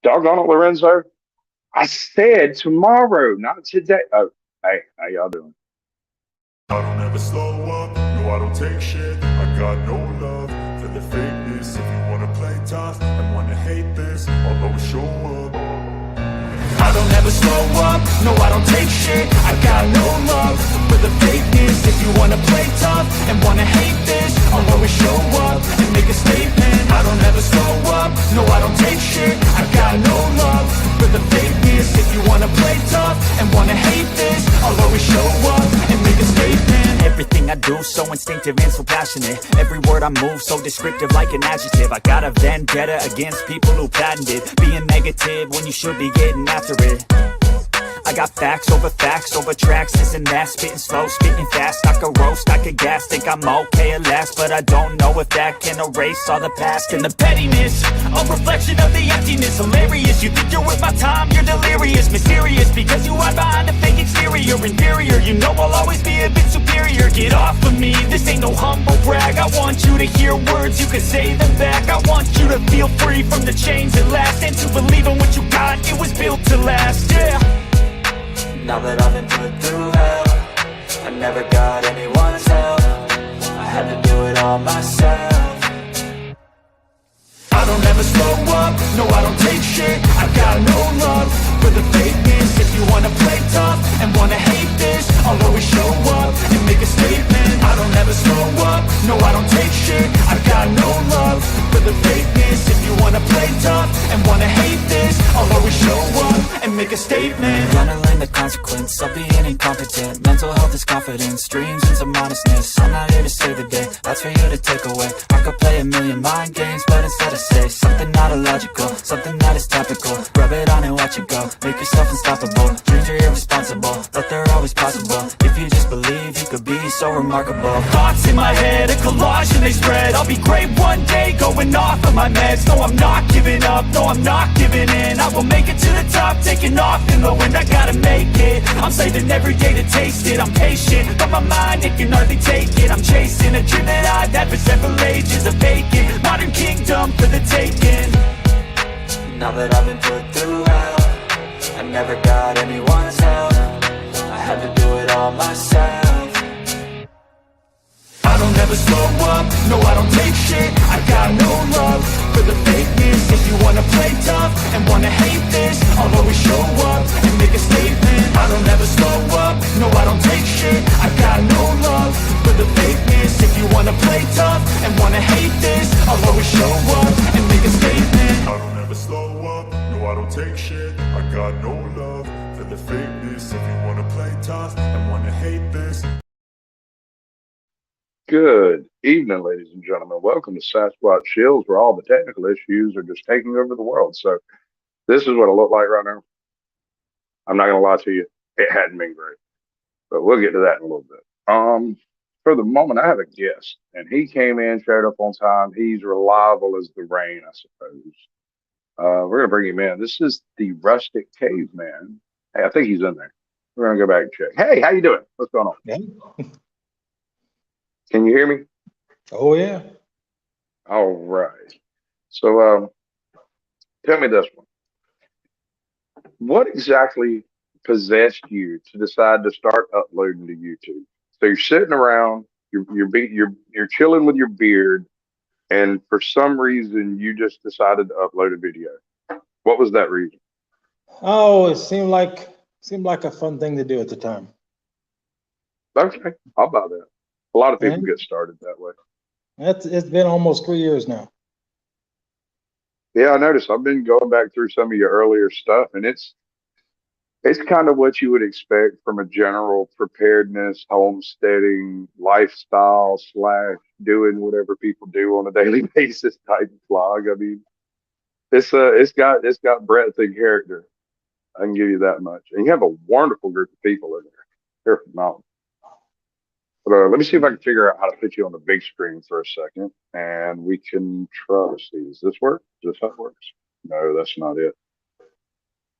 Doggone it, Lorenzo. I said tomorrow, not today. Oh, hey, how y'all doing? I don't ever slow up, no I don't take shit. I got no love for the fakeness. If you wanna play tough and wanna hate this, I'll always show up. I don't ever slow up, no I don't take shit. I got no love for the fakeness. If you wanna play tough and wanna hate this, I'll always show up and make a statement. I don't ever slow up, no I don't take shit. I got no love for the fakeness. If you wanna play tough and wanna hate this, I'll always show up and make a statement. Everything I do so instinctive and so passionate. Every word I move so descriptive like an adjective. I got a vendetta against people who patented being negative when you should be getting after it. I got facts over tracks, this and that. Spitting slow, spitting fast, I could roast, I could gas. Think I'm okay at last, but I don't know if that can erase all the past. And the pettiness, a reflection of the emptiness. Hilarious, you think you're with my time, you're delirious. Mysterious, because you hide behind a fake exterior. Inferior, you know I'll always be a bit superior. Get off of me, this ain't no humble brag. I want you to hear words, you can say them back. I want you to feel free from the chains at last, and to believe in what you got, it was built to last, yeah. Now that I've been put through hell, I never got anyone's help. I had to do it all myself. I don't ever slow up, no I don't take shit. I got no love for the fakeness. If you wanna play tough and wanna hate this, I'll always show up and make a statement. I don't ever slow up, no I don't take shit. I got no love for the fakeness. If you wanna play tough and wanna hate this, I'll always show up and make a statement. Gonna learn the consequence of being incompetent. Mental health is confidence, dreams and some modestness. I'm not here to save the day, that's for you to take away. I could play a million mind games, but instead I say something not illogical, something that is topical. Rub it on and watch it go, make yourself unstoppable. Dreams are irresponsible, but they're always possible. If you just believe, you could be so remarkable. Thoughts in my head, a collage and they spread. I'll be great one day, going off of my meds. No, I'm not giving up, no, I'm not giving in. I will make it to the top, taking off in the wind. I gotta make it, I'm saving every day to taste it. I'm patient, but my mind, it can hardly take it. I'm chasing a dream that I've had for several ages. A vacant, modern kingdom for the taking. Now that I've been put through hell, I never got anyone's help. I had to do it all myself. I don't ever slow up, no I don't take shit. I got no love for the fakeness. If you wanna play tough and wanna hate this, I'll always show up and make a statement. I don't ever slow up, no I don't take shit. I got no love for the fakeness. If you wanna play tough and wanna hate this, I'll always show up and make a statement. I don't ever slow up, no I don't take shit. I got no love for the fakeness. If you wanna play tough and wanna hate this. Good evening, ladies and gentlemen. Welcome to Sasquatch Shills, where all the technical issues are just taking over the world. So this is what it looked like right now. I'm not gonna lie to you, it hadn't been great, but we'll get to that in a little bit. For the moment, I have a guest, and he came in, showed up on time. He's reliable as the rain, I suppose. We're gonna bring him in. This is the Rustic Caveman. Hey, I think he's in there. We're gonna go back and check. Hey, how you doing? What's going on? Yeah. Can you hear me? Oh yeah. All right. So, tell me this one. What exactly possessed you to decide to start uploading to YouTube? So you're sitting around, you're chilling with your beard, and for some reason you just decided to upload a video. What was that reason? Oh, it seemed like a fun thing to do at the time. Okay, I'll buy that. A lot of people And get started that way. it's been almost 3 years now. Yeah, I noticed. I've been going back through some of your earlier stuff, and it's kind of what you would expect from a general preparedness, homesteading, lifestyle slash doing whatever people do on a daily basis type vlog. I mean, it's got breadth and character. I can give you that much. And you have a wonderful group of people in there. They're phenomenal. But let me see if I can figure out how to put you on the big screen for a second, and we can try to see. Does this work? Is this how it works? No, that's not it.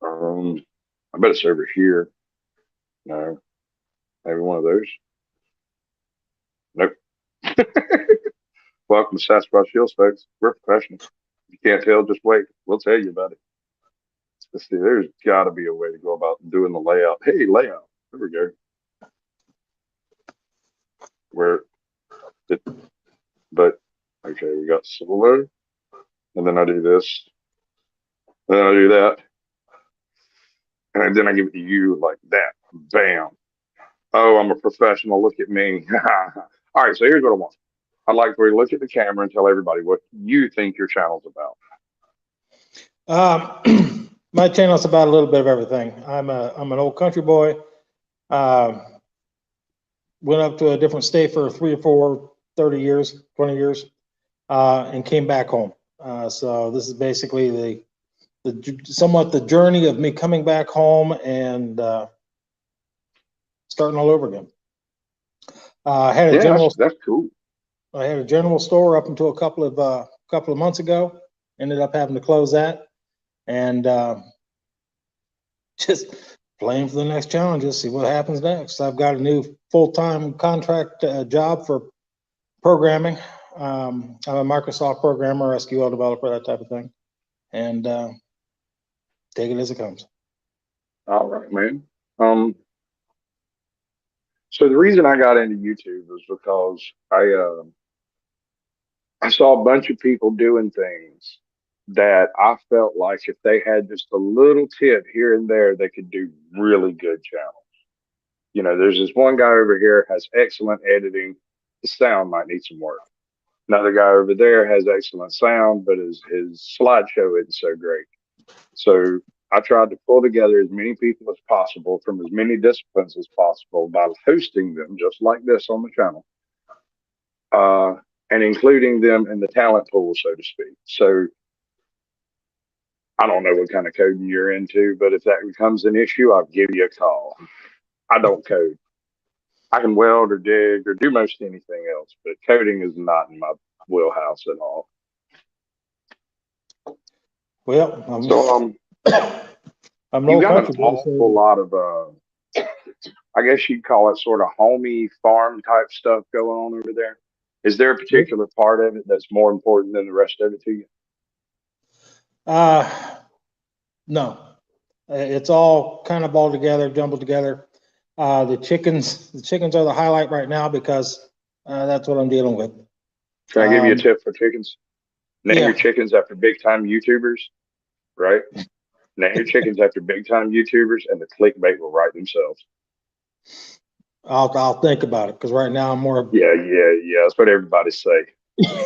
Um, I bet it's over here. No, maybe one of those. Nope. Welcome to Sasquatch Hills, folks. We're professionals. If you can't tell, just wait. We'll tell you about it. Let's see. There's got to be a way to go about doing the layout. Hey, layout. There we go. Where it, but okay, we got solo, and then I do this, and then I do that, and then I give it to you like that. Bam. Oh, I'm a professional. Look at me. All right, so here's what I want. I'd like for you to look at the camera and tell everybody what you think your channel's about. My channel's about a little bit of everything. I'm an old country boy. Went up to a different state for 3 or 4, 30 years, 20 years, and came back home. So this is basically somewhat the journey of me coming back home and starting all over again. I had a that's cool. I had a general store up until a couple of months ago. Ended up having to close that, and just playing for the next challenges, see what happens next. I've got a new full-time contract job for programming. I'm a Microsoft programmer, SQL developer, that type of thing, and take it as it comes. All right, man. So the reason I got into YouTube was because I saw a bunch of people doing things that I felt like if they had just a little tip here and there, they could do really good channels. You know, there's this one guy over here has excellent editing. The sound might need some work. Another guy over there has excellent sound, but his slideshow isn't so great. So I tried to pull together as many people as possible from as many disciplines as possible by hosting them just like this on the channel, and including them in the talent pool, so to speak. So I don't know what kind of coding you're into, but if that becomes an issue, I'll give you a call. I don't code. I can weld or dig or do most anything else, but coding is not in my wheelhouse at all. Well, you got an awful lot of, I guess you'd call it sort of homey farm type stuff going on over there. Is there a particular part of it that's more important than the rest of it to you? No, it's all kind of all together, jumbled together. The chickens are the highlight right now because that's what I'm dealing with. Can I give you a tip for chickens? Name your chickens after big time YouTubers, right? Name your chickens after big time YouTubers, and the clickbait will write themselves. I'll think about it because right now I'm more. Yeah. That's what everybody say.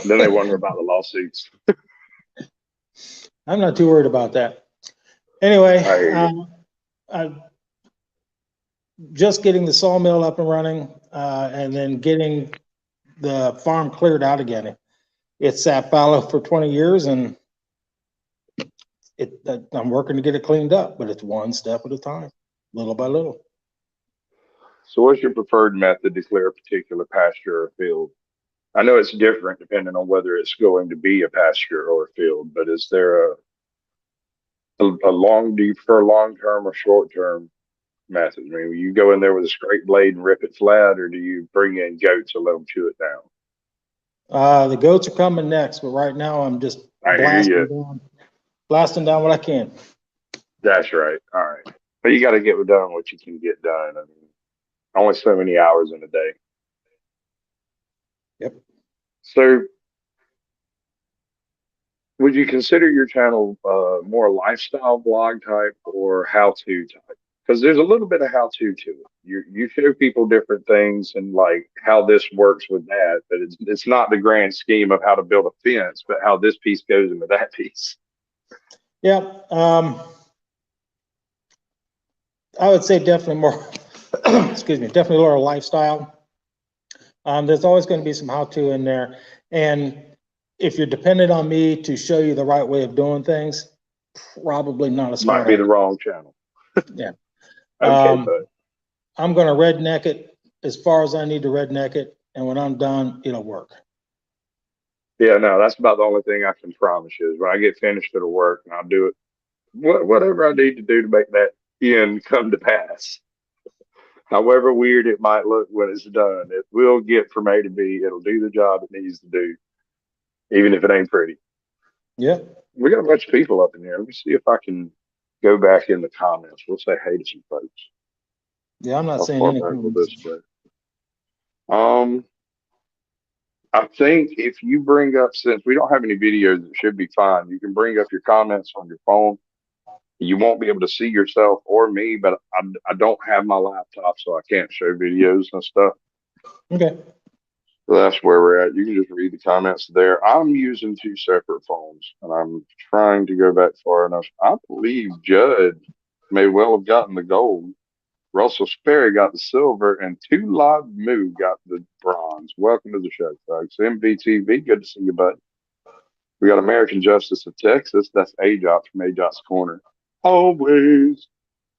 Then they wonder about the lawsuits. I'm not too worried about that. Anyway, I'm just getting the sawmill up and running, and then getting the farm cleared out again. It's sat fallow for 20 years, and I'm working to get it cleaned up, but it's one step at a time, little by little. So what's your preferred method to clear a particular pasture or field? I know it's different depending on whether it's going to be a pasture or a field, but is there a do you prefer long-term or short-term method? I mean, will you go in there with a straight blade and rip it flat, or do you bring in goats and let them chew it down? The goats are coming next, but right now I'm just blasting down what I can. That's right. All right. But you got to get done what you can get done. I mean, only so many hours in a day. Yep. So would you consider your channel more lifestyle vlog type or how-to type? Because there's a little bit of how-to to it. You show people different things and like how this works with that, but it's not the grand scheme of how to build a fence, but how this piece goes into that piece. Yeah. I would say definitely more, excuse me, definitely more lifestyle. There's always going to be some how-to in there. And if you're dependent on me to show you the right way of doing things, probably not a smart Might be the wrong channel. Yeah. Okay, but I'm going to redneck it as far as I need to redneck it. And when I'm done, it'll work. Yeah, no, that's about the only thing I can promise you is when I get finished, it'll work, and I'll do it. Whatever I need to do to make that end come to pass. However weird it might look when it's done, it will get from A to B. It'll do the job it needs to do, even if it ain't pretty. Yeah. We got a bunch of people up in here. Let me see if I can go back in the comments. We'll say hey to some folks. Yeah, I'm not How saying far back will anything. this go? I think if you bring up, since we don't have any videos, it should be fine. You can bring up your comments on your phone. You won't be able to see yourself or me, but I don't have my laptop, so I can't show videos and stuff. Okay. So that's where we're at. You can just read the comments there. I'm using two separate phones, and I'm trying to go back far enough. I believe Judd may well have gotten the gold. Russell Sperry got the silver, and Two Live Moo got the bronze. Welcome to the show, folks. MVTV, good to see you, bud. We got American Justice of Texas. That's AJOT from AJOT's Corner. Always.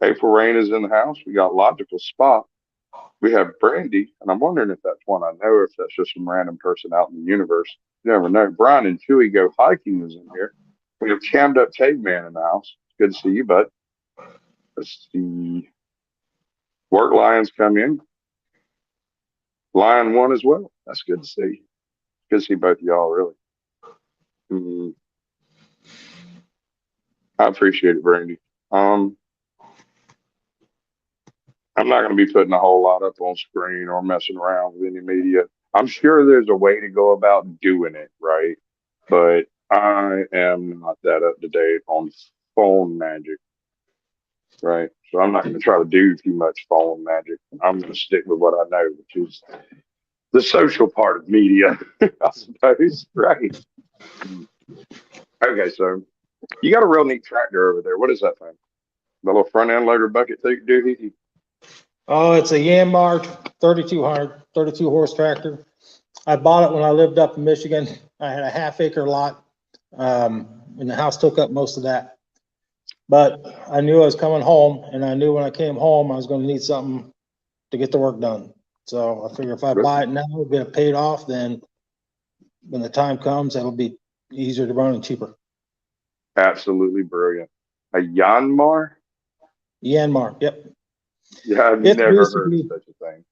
April Rain is in the house. We got Logical Spot. We have Brandy, and I'm wondering if that's one I know, or if that's just some random person out in the universe. You never know. Brian and Chewy Go Hiking is in here. We have Cammed Up Caveman in the house. Good to see you, bud. Let's see. Work Lions come in. Lion won as well. That's good to see. Good to see both of y'all, really. I appreciate it, Brandy. I'm not going to be putting a whole lot up on screen or messing around with any media. I'm sure there's a way to go about doing it, right? But I am not that up to date on phone magic, right? So I'm not going to try to do too much phone magic. I'm going to stick with what I know, which is the social part of media, I suppose, right? Okay, so you got a real neat tractor over there. What is that thing? The little front end loader bucket doohickey? Oh, it's a Yanmar 3200, 32 horse tractor. I bought it when I lived up in Michigan. I had a half-acre lot, and the house took up most of that. But I knew I was coming home, and I knew when I came home I was going to need something to get the work done. So I figure if I buy it now, get it paid off, then when the time comes, it'll be easier to run and cheaper. Absolutely brilliant. A Yanmar? Yanmar, yep. Yeah, I've It's never heard of such a thing.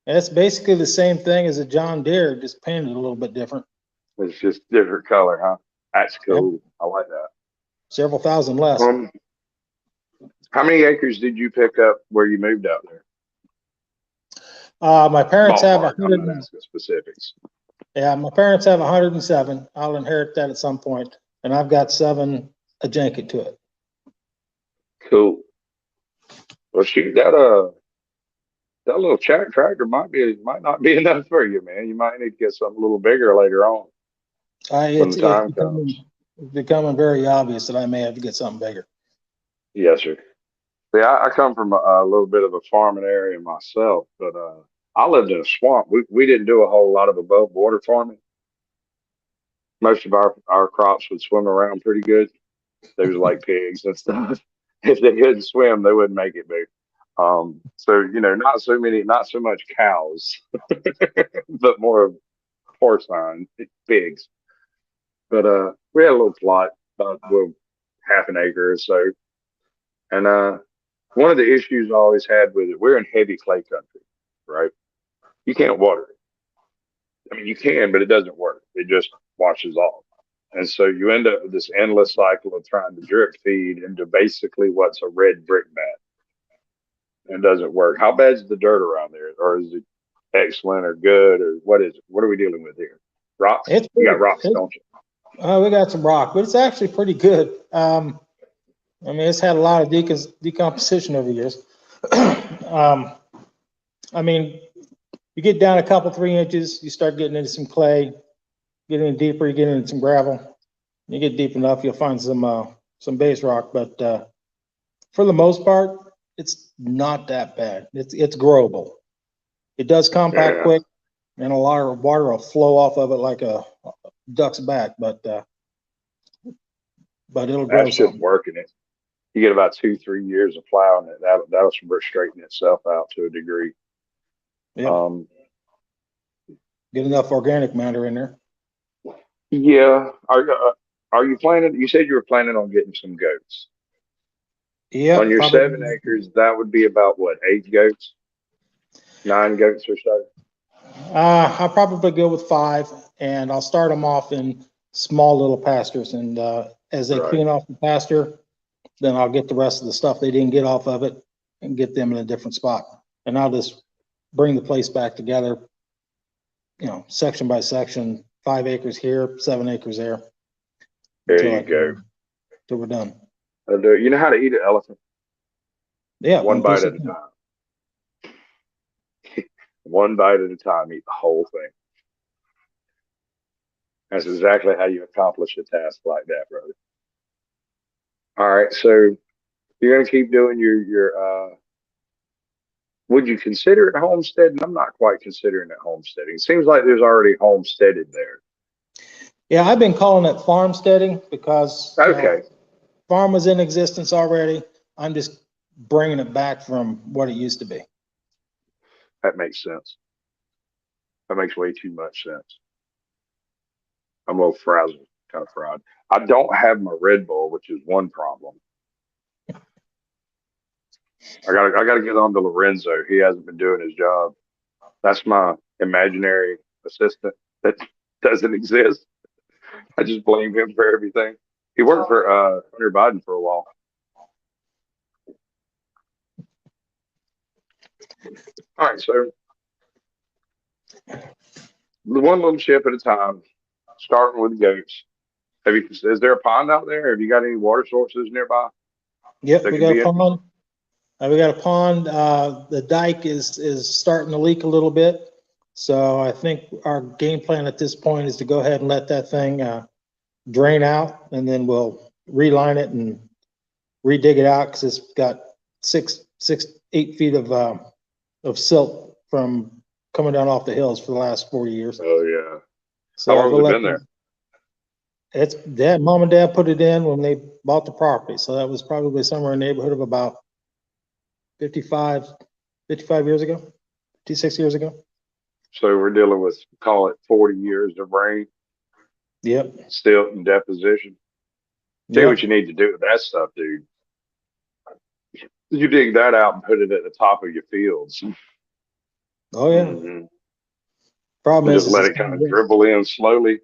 It's basically the same thing as a John Deere, just painted a little bit different. It's just different color, huh? That's cool. Yep. I like that. Several thousand less. How many acres did you pick up where you moved out there? My parents have Ballpark. I'm not asking specifics. Yeah, my parents have 107. I'll inherit that at some point, and I've got 7 adjacent to it. Cool. Well, shoot, that little tractor might not be enough for you, man. You might need to get something a little bigger later on when the time comes. It's becoming very obvious that I may have to get something bigger. Yes, sir. See, I come from a little bit of a farming area myself, but I lived in a swamp. We didn't do a whole lot of above water farming. Most of our crops would swim around pretty good. They was like pigs and stuff. If they couldn't swim, they wouldn't make it big. So not so much cows, but more of porcine pigs. But we had a little plot, about half an acre or so. And one of the issues I always had with it, we're in heavy clay country, right? You can't water it. I mean, you can, but it doesn't work. It just washes off. And so you end up with this endless cycle of trying to drip feed into basically what's a red brick mat. It doesn't work. How bad is the dirt around there? Or is it excellent or good? Or what is it? What are we dealing with here? Rocks? You got rocks, don't you? We got some rock, but it's actually pretty good. I mean, it's had a lot of decomposition over the years. I mean, you get down a couple, 3 inches, you start getting into some clay. Getting deeper, you get into some gravel. You get deep enough, you'll find some base rock. But for the most part, it's not that bad. It's growable. It does compact quick, and a lot of water will flow off of it like a duck's back. But it'll grow. That's just working it. You get about 2-3 years of plowing it. That'll straighten itself out to a degree. Yeah. Get enough organic matter in there. Yeah. Are you planning? You said you were planning on getting some goats. Yeah. On your 7 acres, that would be about what, 8 goats? 9 goats or so? I'll probably go with 5, and I'll start them off in small little pastures. And as they clean off the pasture, then I'll get the rest of the stuff they didn't get off of it and get them in a different spot. And I'll just bring the place back together, section by section, 5 acres here, 7 acres there. There you go. Till we're done. You know how to eat an elephant? Yeah. One bite at a time. One bite at a time, eat the whole thing. That's exactly how you accomplish a task like that, brother. All right, so you're going to keep doing your would you consider it homesteading? I'm not quite considering it homesteading. It seems like there's already homesteaded there. Yeah, I've been calling it farmsteading because okay, farm was in existence already. I'm just bringing it back from what it used to be. That makes sense. That makes way too much sense. I'm a little frazzled, kind of fried. I don't have my Red Bull, which is one problem. I gotta get on to Lorenzo. He hasn't been doing his job. That's my imaginary assistant that doesn't exist. I just blame him for everything. He worked for Hunter Biden for a while. All right, so one little ship at a time, starting with goats. Is there a pond out there? Have you got any water sources nearby? Yep, we got a pond. We got a pond. The dike is starting to leak a little bit. So I think our game plan at this point is to go ahead and let that thing drain out, and then we'll reline it and redig it out because it's got 8 feet of silt from coming down off the hills for the last 4 years. Oh yeah. So how long has it been there? It's mom and dad put it in when they bought the property. So that was probably somewhere in the neighborhood of about 55 years ago, 56 years ago. So we're dealing with, call it 40 years of rain. Yep. Still in deposition. Tell you what you need to do with that stuff, dude. You dig that out and put it at the top of your fields. Oh yeah. Mm-hmm. Problem is just let it kind of dribble in slowly.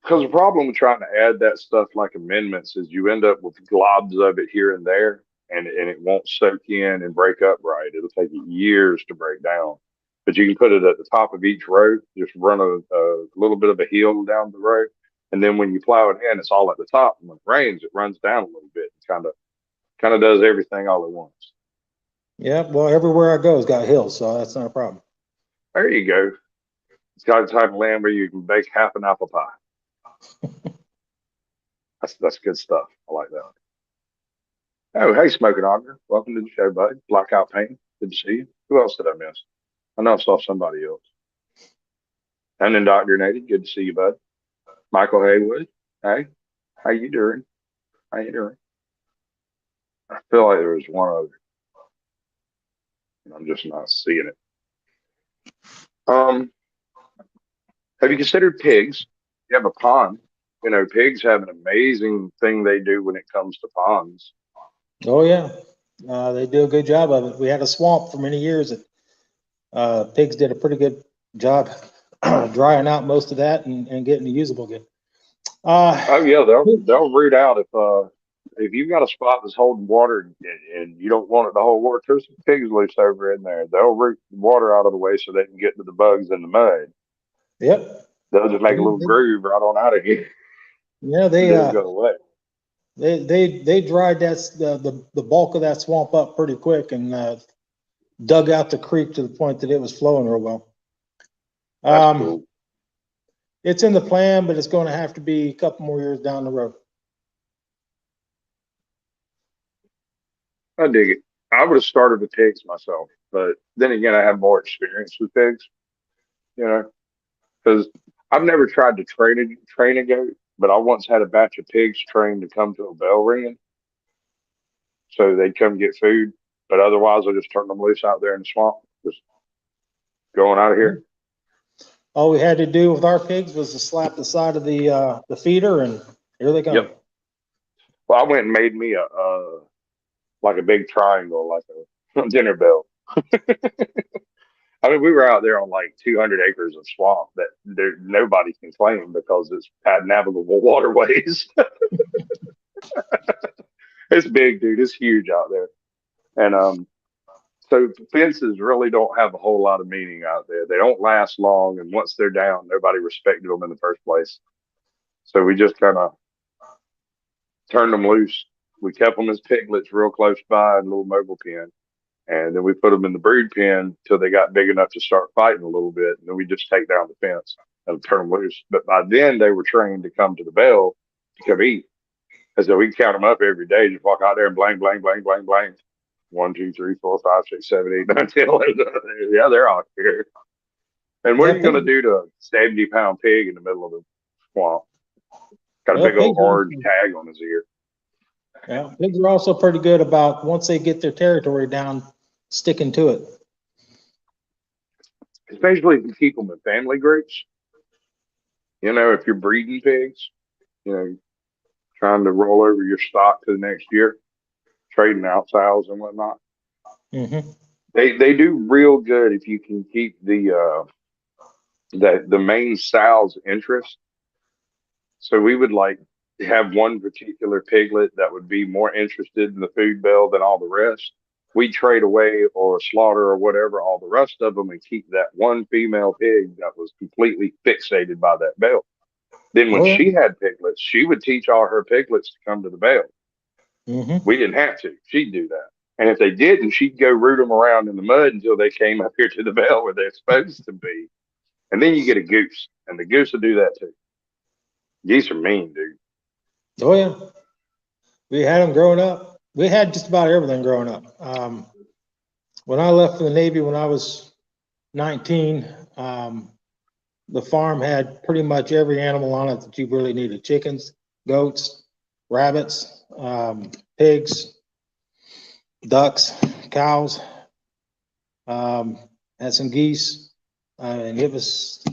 Because the problem with trying to add that stuff like amendments is you end up with globs of it here and there, and it won't soak in and break up right. It'll take you years to break down. But you can put it at the top of each row, just run a little bit of a hill down the road. And then when you plow it in, it's all at the top. And when it rains, it runs down a little bit. Kind of does everything all at once. Yeah, well, everywhere I go has got hills, so that's not a problem. There you go. It's got a type of land where you can bake half an apple pie. That's good stuff. I like that. Oh, hey, Smoking Auger. Welcome to the show, buddy. Blackout Paint. Good to see you. Who else did I miss? I know I saw somebody else. And then Dr. Nady. Good to see you, bud. Michael Haywood. Hey, how you doing? How you doing? I feel like there was one other. And I'm just not seeing it. Have you considered pigs? You have a pond. You know, pigs have an amazing thing they do when it comes to ponds. Oh yeah, they do a good job of it. We had a swamp for many years. Pigs did a pretty good job drying out most of that and getting it usable again. Oh yeah, they'll root out if you've got a spot that's holding water and you don't want it to hold water. There's some pigs loose over in there. They'll root the water out of the way so they can get to the bugs in the mud. Yep. They'll just make a little groove right on out of here. Yeah, they go away. They dried the bulk of that swamp up pretty quick and dug out the creek to the point that it was flowing real well. That's cool. It's in the plan, but it's going to have to be a couple more years down the road. I dig it. I would have started with pigs myself, but then again, I have more experience with pigs, you know, because I've never tried to train a goat, but I once had a batch of pigs trained to come to a bell ringing. So they'd come get food, but otherwise I just turned them loose out there in the swamp, just going out of here. All we had to do with our pigs was to slap the side of the feeder, and here they come. Yep. Well, I went and made me a big triangle, like a dinner bell. I mean, we were out there on like 200 acres of swamp that nobody can claim because it's navigable waterways. It's big, dude. It's huge out there. And so fences really don't have a whole lot of meaning out there. They don't last long, and once they're down, nobody respected them in the first place. So we just kind of turned them loose. We kept them as piglets real close by in a little mobile pen. And then we put them in the brood pen till they got big enough to start fighting a little bit. And then we just take down the fence and turn them loose. But by then they were trained to come to the bell to come eat. And so we count them up every day, just walk out there and blang, blang, blang, blang, blang. 1, 2, 3, 4, 5, 6, 7, 8, 9, 10, 11. Yeah, they're out here. And what are Yeah, you going to do to a 70-pound pig in the middle of the swamp? Got a well, big old pigs orange tag on his ear. yeah, pigs are also pretty good about, once they get their territory down, sticking to it. Especially if you keep them in family groups. You know, if you're breeding pigs, you know, trying to roll over your stock to the next year, trading out sows and whatnot. Mm-hmm. They do real good if you can keep the main sow's interest. So we would like have one particular piglet that would be more interested in the food bell than all the rest. We trade away or slaughter or whatever all the rest of them and keep that one female pig that was completely fixated by that bell. Then when Oh, yeah. she had piglets, she would teach all her piglets to come to the bell. Mm-hmm. We didn't have to. She'd do that. And if they didn't, she'd go root them around in the mud until they came up here to the bell where they're supposed to be. And then you get a goose, and the goose will do that too. Geese are mean, dude. Oh, yeah. We had them growing up. We had just about everything growing up. When I left for the Navy when I was 19, the farm had pretty much every animal on it that you really needed: chickens, goats, rabbits, pigs, ducks, cows, had some geese, and it was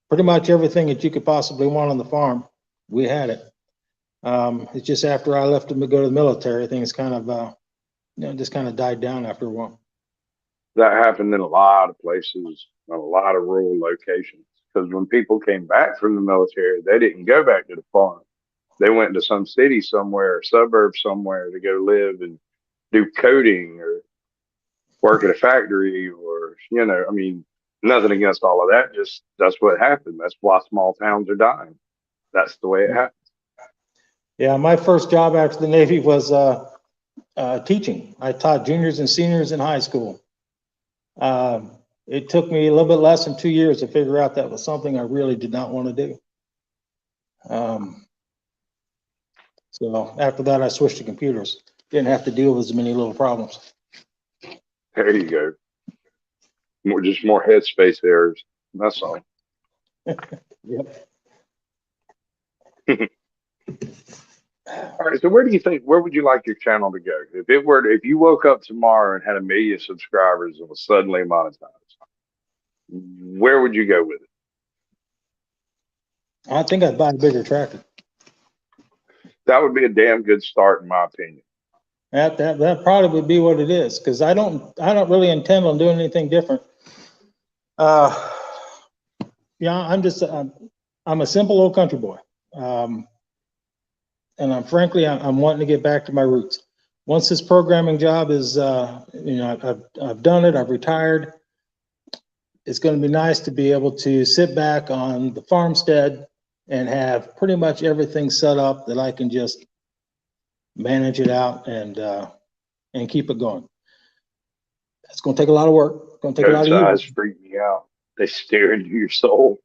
pretty much everything that you could possibly want on the farm. We had it. It's just after I left to go to the military, things kind of, just kind of died down after a while. That happened in a lot of places, in a lot of rural locations. Because when people came back from the military, they didn't go back to the farm. They went to some city somewhere, or suburb somewhere to go live and do coding or work at a factory or, I mean, nothing against all of that. Just that's what happened. That's why small towns are dying. That's the way it happened. Yeah, my first job after the Navy was teaching. I taught juniors and seniors in high school. It took me a little bit less than 2 years to figure out that was something I really did not want to do. So after that, I switched to computers. Didn't have to deal with as many little problems. There you go. Just more headspace errors. That's all. Yep. All right. So where would you like your channel to go? If you woke up tomorrow and had 1 million subscribers and was suddenly monetized, where would you go with it? I think I'd buy a bigger tractor. That would be a damn good start, in my opinion. That probably would be what it is, because I don't really intend on doing anything different. Yeah, I'm a simple old country boy. And I'm wanting to get back to my roots. Once this programming job is, I've done it, I've retired. It's going to be nice to be able to sit back on the farmstead and have pretty much everything set up that I can just manage it out and keep it going. It's going to take a lot of work. It's going to take a lot of Those eyes years. freak me out. They stare into your soul.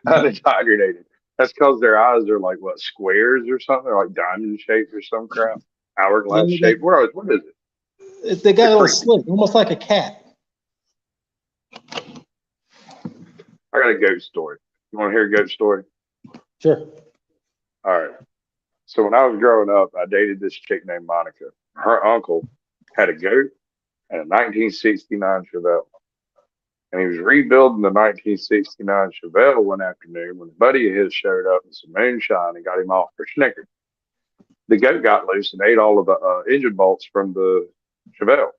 How they tiger dated. That's because their eyes are like what, squares or something? They're like diamond shaped or some crap. Hourglass shape. What is it? They got a little creepy. slit, almost like a cat. I got a goat story. You want to hear a goat story? Sure. All right. So when I was growing up, I dated this chick named Monica. Her uncle had a goat and a 1969 Chevelle. And he was rebuilding the 1969 Chevelle one afternoon when a buddy of his showed up with some moonshine and got him off for Snickers. The goat got loose and ate all of the engine bolts from the Chevelle.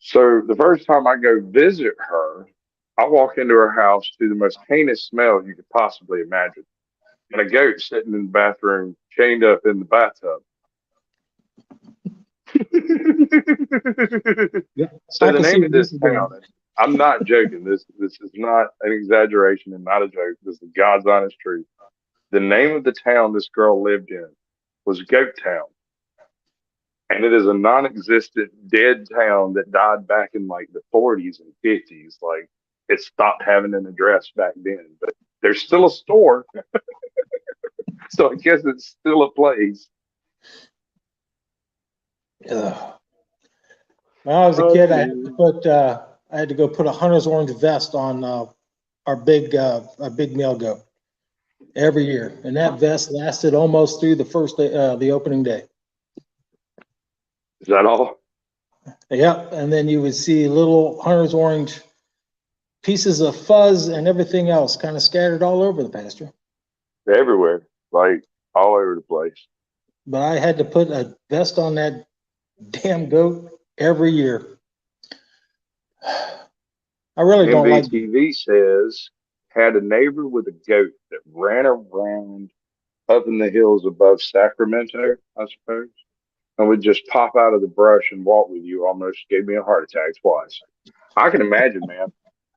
So the first time I go visit her, I walk into her house to the most heinous smell you could possibly imagine. And a goat sitting in the bathroom chained up in the bathtub. Yeah, So I the can see name where of this this is town, going. I'm not joking. This is not an exaggeration and not a joke. This is God's honest truth. The name of the town this girl lived in was Goat Town. And it is a non-existent dead town that died back in like the 40s and 50s. Like it stopped having an address back then, but there's still a store. So I guess it's still a place. Ugh. When I was a kid, I had to go put a hunter's orange vest on our big male goat every year, and that vest lasted almost through the first day, the opening day. Is that all? Yep, and then you would see little hunter's orange pieces of fuzz and everything else kind of scattered all over the pasture. Everywhere, like all over the place. But I had to put a vest on that damn goat every year. I really don't like. MVTV says had a neighbor with a goat that ran around up in the hills above Sacramento, I suppose, and would just pop out of the brush and walk with you. Almost gave me a heart attack twice. I can imagine, man.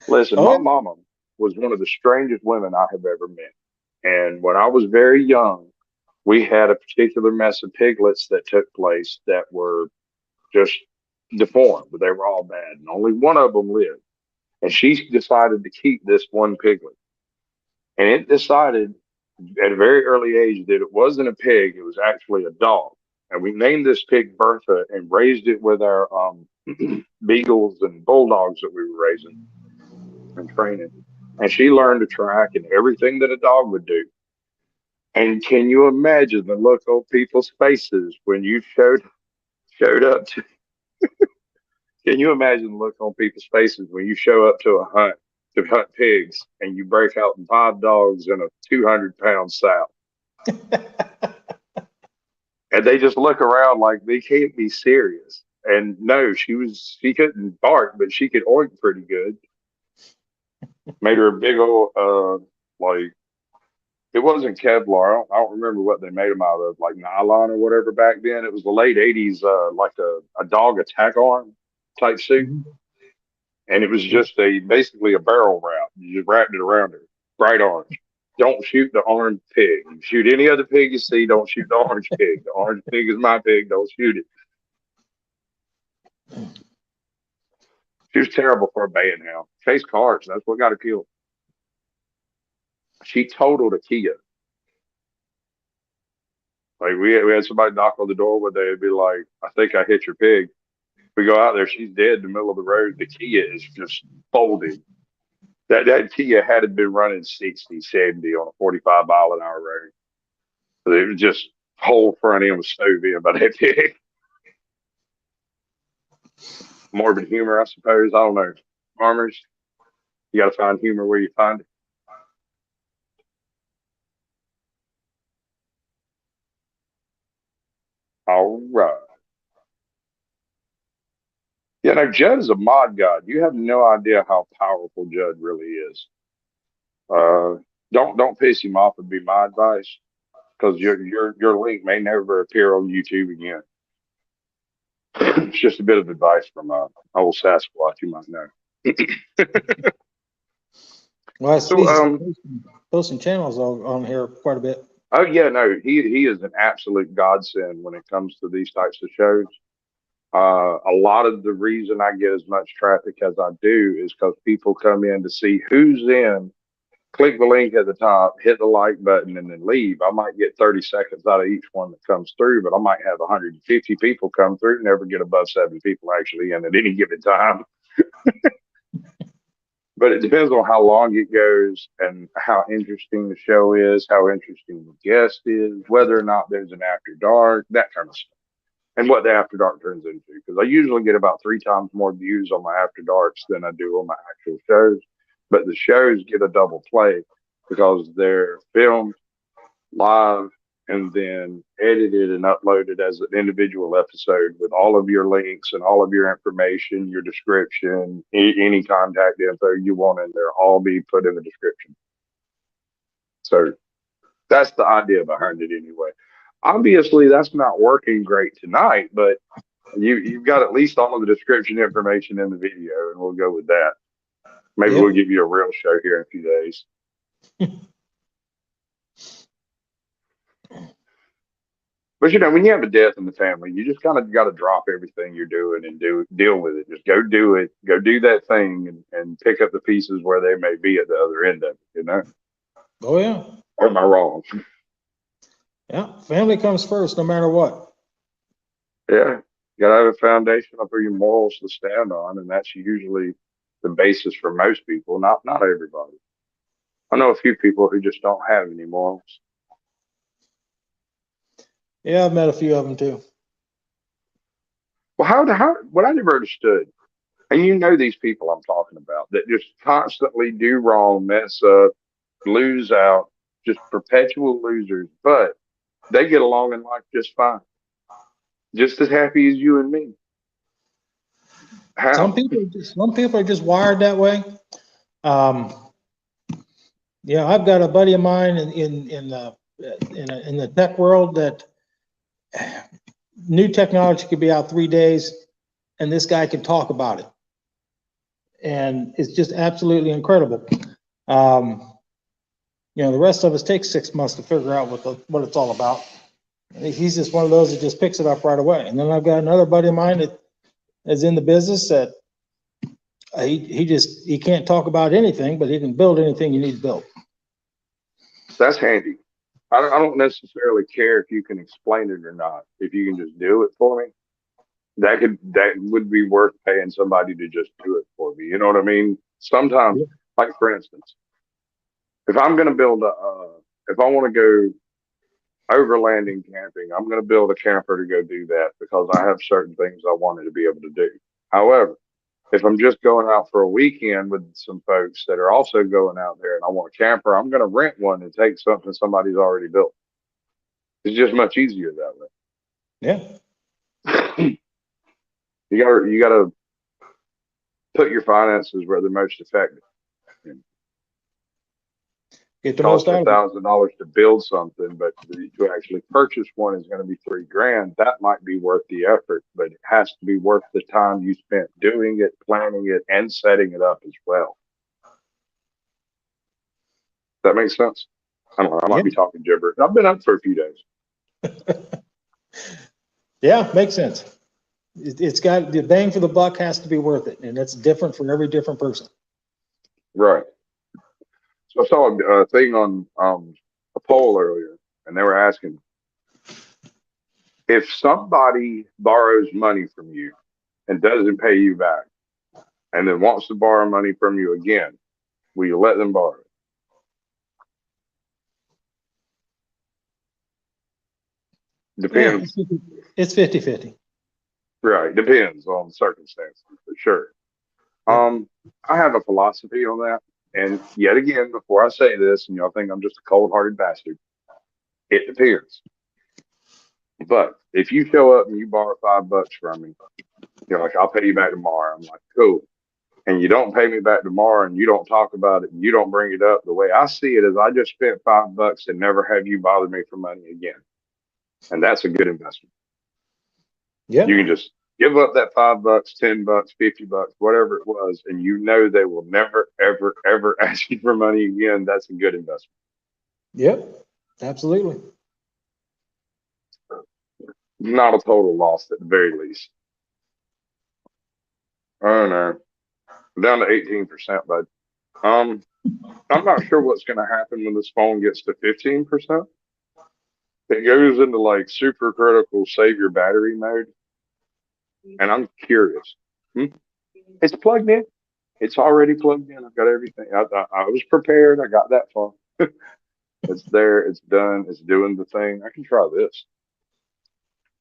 Listen, my Oh, mama was one of the strangest women I have ever met. And when I was very young, we had a particular mess of piglets that took place that were just deformed, but they were all bad. And only one of them lived. And she decided to keep this one piglet. And it decided at a very early age that it wasn't a pig, it was actually a dog. And we named this pig Bertha and raised it with our beagles and bulldogs that we were raising and training. And she learned to track and everything that a dog would do. And can you imagine the look on people's faces when you showed up to, can you imagine the look on people's faces when you show up to a hunt to hunt pigs and you break out 5 dogs and a 200-pound sow? And they just look around like they can't be serious. And no, she couldn't bark, but she could oink pretty good. Made her a big old like it wasn't Kevlar. I don't remember what they made them out of, like nylon or whatever back then. It was the late 80s, like a dog attack arm type suit. mhm. And it was just basically a barrel wrap. You just wrapped it around her. Bright orange. Don't shoot the orange pig. You shoot any other pig you see, don't shoot the orange pig. The orange pig is my pig, don't shoot it. She was terrible for a baying hound. Chase cars, that's what got her killed. She totaled a Kia. Like we had somebody knock on the door where they'd be like, I think I hit your pig. We go out there, she's dead in the middle of the road. The Kia is just folded. That Kia had been running 60, 70 on a 45-mile-an-hour road. So it was just whole front end was stove in by that pig. Morbid humor, I suppose. I don't know. Farmers, you got to find humor where you find it. All right. Yeah, no, Judd is a mod god. You have no idea how powerful Judd really is. Uh, don't piss him off would be my advice because your link may never appear on YouTube again. It's just a bit of advice from old Sasquatch you might know. Well, I So see he's posting channels on here quite a bit. oh yeah, no, he is an absolute godsend when it comes to these types of shows. A lot of the reason I get as much traffic as I do is because people come in to see who's in, click the link at the top, hit the like button, and then leave. I might get 30 seconds out of each one that comes through, but I might have 150 people come through, never get above 7 people actually in at any given time. But it depends on how long it goes and how interesting the show is, how interesting the guest is, whether or not there's an after dark, that kind of stuff. And what the after dark turns into. Because I usually get about 3 times more views on my after darks than I do on my actual shows. But the shows get a double play because they're filmed live and then edited and uploaded as an individual episode with all of your links and all of your information, your description, any contact info you want in there, all be put in the description. So that's the idea behind it anyway. Obviously, that's not working great tonight, but you've got at least all of the description information in the video, and we'll go with that. Maybe we'll Yep. give you a real show here in a few days. But when you have a death in the family, you just kind of got to drop everything you're doing and deal with it. Just go do it, go do that thing, and pick up the pieces where they may be at the other end of it. Oh yeah. Or am I wrong? Yeah. Family comes first, no matter what. Yeah, you got to have a foundation of your morals to stand on, and that's usually the basis for most people. Not everybody. I know a few people who just don't have any morals. Yeah, I've met a few of them too. Well, how what I never understood, and these people I'm talking about that just constantly do wrong, mess up, lose out, just perpetual losers, but they get along in life just fine, just as happy as you and me. How? Some people are just wired that way. Yeah, I've got a buddy of mine in the tech world that new technology could be out 3 days, and this guy can talk about it, and it's just absolutely incredible. The rest of us take 6 months to figure out what it's all about. He's just one of those that just picks it up right away. And then I've got another buddy of mine that is in the business that he can't talk about anything, but he can build anything you need built. That's handy. I don't necessarily care if you can explain it or not. If you can just do it for me, that would be worth paying somebody to just do it for me. You know what I mean? Sometimes, like for instance, if I'm going to build if I want to go overlanding camping, I'm going to build a camper to go do that because I have certain things I wanted to be able to do. However, if I'm just going out for a weekend with some folks that are also going out there and I want a camper, I'm going to rent one and take something somebody's already built. It's just much easier that way. Yeah. You gotta put your finances where they're most effective. Get the It costs most out of it. $1,000 to build something, but to actually purchase one is going to be $3,000. That might be worth the effort, but it has to be worth the time you spent doing it, planning it, and setting it up as well. That makes sense? I don't know. I might be talking gibberish. I've been up for a few days. Yeah, makes sense. It's got the bang for the buck has to be worth it, and it's different for every different person. Right. So I saw a thing on a poll earlier, and they were asking if somebody borrows money from you and doesn't pay you back, and then wants to borrow money from you again, will you let them borrow it? Depends. Yeah, it's 50-50. Right. Depends on the circumstances, for sure. I have a philosophy on that. And yet again, before I say this, and y'all think I'm just a cold-hearted bastard, it depends. But if you show up and you borrow $5 from me, you're like, I'll pay you back tomorrow. I'm like, cool. And you don't pay me back tomorrow and you don't talk about it and you don't bring it up, the way I see it is I just spent $5 and never have you bother me for money again. And that's a good investment. Yeah. You can just give up that $5, $10, $50, whatever it was, and they will never, ever, ever ask you for money again. That's a good investment. Yep, absolutely. Not a total loss at the very least. Oh no, I'm down to 18%, bud. I'm not sure what's going to happen when this phone gets to 15%. It goes into like super critical save your battery mode, and I'm curious. It's plugged in. It's already plugged in. I've got everything. I was prepared. I got that far. It's there. It's done. It's doing the thing. I can try this.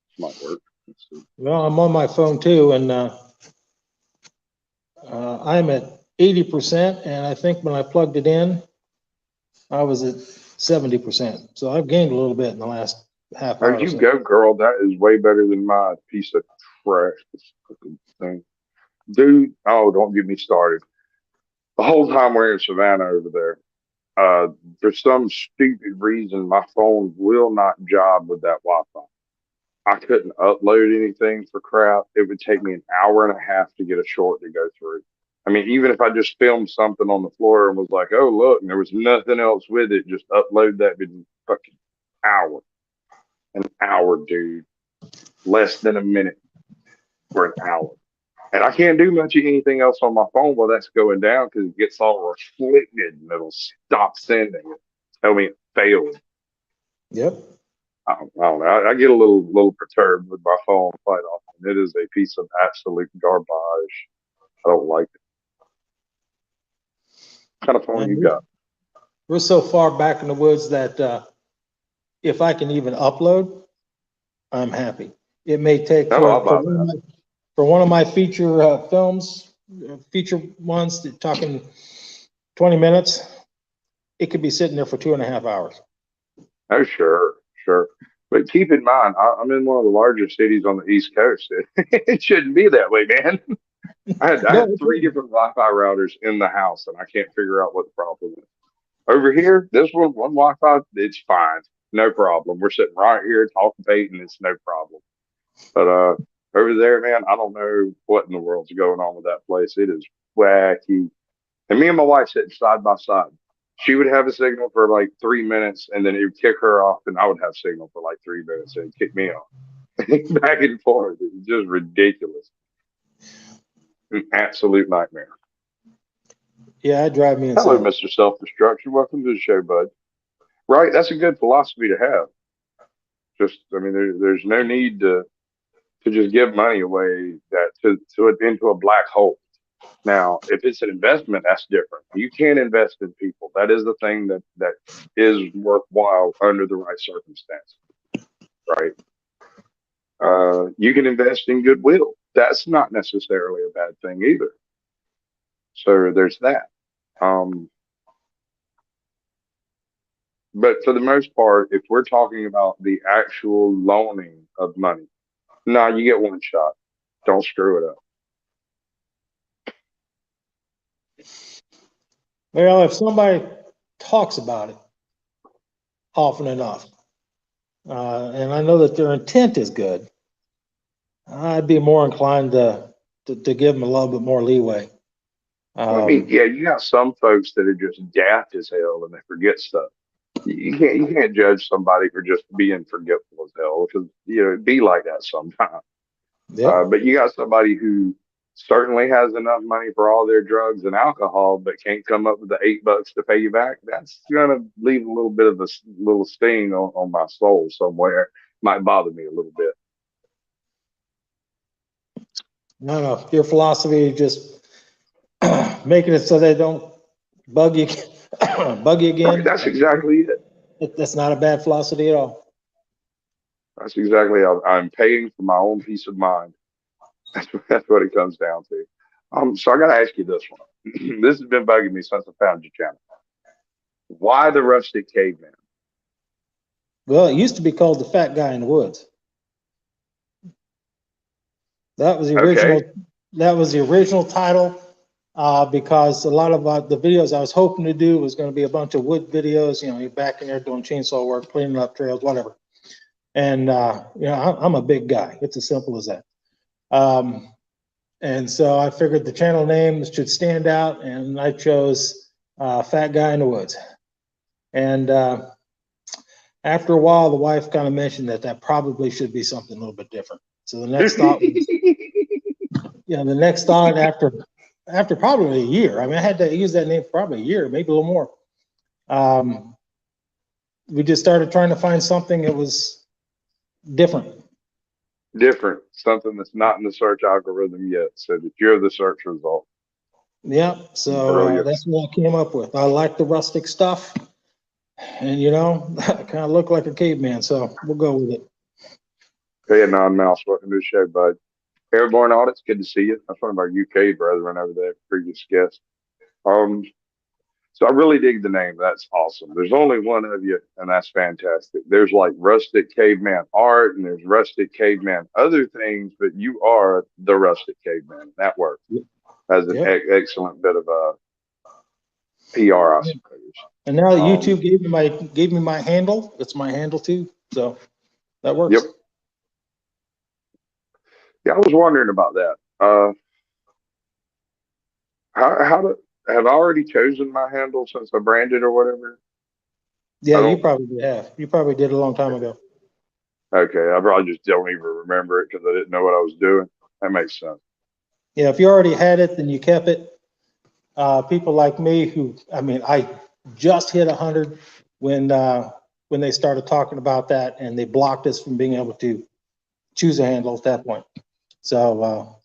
This might work. Let's see. Well, I'm on my phone too, and I'm at 80%, and I think when I plugged it in, I was at 70%. So I've gained a little bit in the last half hour. There you go, girl. That is way better than my piece of trash. This fucking thing. Dude, oh, don't get me started. The whole time we're in Savannah over there, For some stupid reason, my phone will not job with that Wi-Fi. I couldn't upload anything for crap. It would take me an hour and a half to get a short to go through. I mean, even if I just filmed something on the floor and was like, oh, look, and there was nothing else with it, just upload that video. Fucking hour. An hour, dude. Less than a minute for an hour. And I can't do much of anything else on my phone while that's going down because it gets all reflected and it'll stop sending it. Tell me it failed. Yep. I don't know. I get a little perturbed with my phone quite often. It is a piece of absolute garbage. I don't like it. What kind of phone you got? We're so far back in the woods that if I can even upload, I'm happy. It may take for one of my feature films, feature ones, talking 20 minutes, it could be sitting there for 2.5 hours. Oh, sure. But keep in mind, I'm in one of the larger cities on the East Coast. It shouldn't be that way, man. I had 3 different Wi-Fi routers in the house, and I can't figure out what the problem is. Over here, this one Wi-Fi, it's fine. No problem. We're sitting right here talking bait, and it's no problem. But over there, man, I don't know what in the world's going on with that place. It is wacky. And me and my wife sitting side by side. She would have a signal for like 3 minutes, and then it would kick her off, and I would have signal for like 3 minutes, and kick me off. Back and forth. It's just ridiculous. An absolute nightmare. Yeah, it drive me insane. Hello, Mr. Self-Destruction. Welcome to the show, bud. Right, that's a good philosophy to have. Just, I mean, there's no need to just give money away into a black hole. Now, if it's an investment, that's different. You can't invest in people. That is the thing that is worthwhile under the right circumstances, right? You can invest in goodwill. That's not necessarily a bad thing either. So there's that. But for the most part, if we're talking about the actual loaning of money, you get one shot. Don't screw it up. Well, if somebody talks about it often enough, and I know that their intent is good, I'd be more inclined to give them a little bit more leeway. I mean, yeah, you got some folks that are just daft as hell and they forget stuff. You can't judge somebody for just being forgetful as hell because it'd be like that sometimes. Yep. But you got somebody who certainly has enough money for all their drugs and alcohol, but can't come up with the $8 to pay you back. That's gonna leave a little bit of a little sting on my soul somewhere. Might bother me a little bit. No, your philosophy is just making it so they don't bug you again. Right, that's exactly it. That's not a bad philosophy at all. That's exactly how I'm paying for my own peace of mind. That's what it comes down to. So I got to ask you this one. This has been bugging me since I found your channel. Why the Rustic Caveman? Well, it used to be called the Fat Guy in the Woods. That was the original. Okay. That was the original title. Because a lot of the videos I was hoping to do was going to be a bunch of wood videos. You're back in there doing chainsaw work, cleaning up trails, whatever. And I'm a big guy. It's as simple as that. And so I figured the channel name should stand out, and I chose Fat Guy in the Woods. And after a while, the wife kind of mentioned that probably should be something a little bit different. So the next thought was, after probably a year, I mean, I had to use that name for probably a year, maybe a little more. We just started trying to find something that was different. Different, something that's not in the search algorithm yet, so that you're the search result. Yeah, so that's what I came up with. I like the rustic stuff, and I kind of look like a caveman, so we'll go with it. Hey, Non-Mouse, welcome to the show, bud. Airborne Audits, good to see you. That's one of our UK brethren over there, previous guest. So I really dig the name. That's awesome. There's only one of you, and that's fantastic. There's like Rustic Caveman art, and there's Rustic Caveman other things, but you are the Rustic Caveman. That works. Has an excellent bit of PR, I suppose. And now that YouTube gave me my handle, it's my handle too. So that works. Yep. Yeah, I was wondering about that. How to have I already chosen my handle since I branded or whatever? Yeah, you probably have. You probably did a long time ago. Okay, I probably just don't even remember it because I didn't know what I was doing. That makes sense. Yeah, if you already had it, then you kept it. People like me who, I mean, I just hit 100 when they started talking about that, and they blocked us from being able to choose a handle at that point. So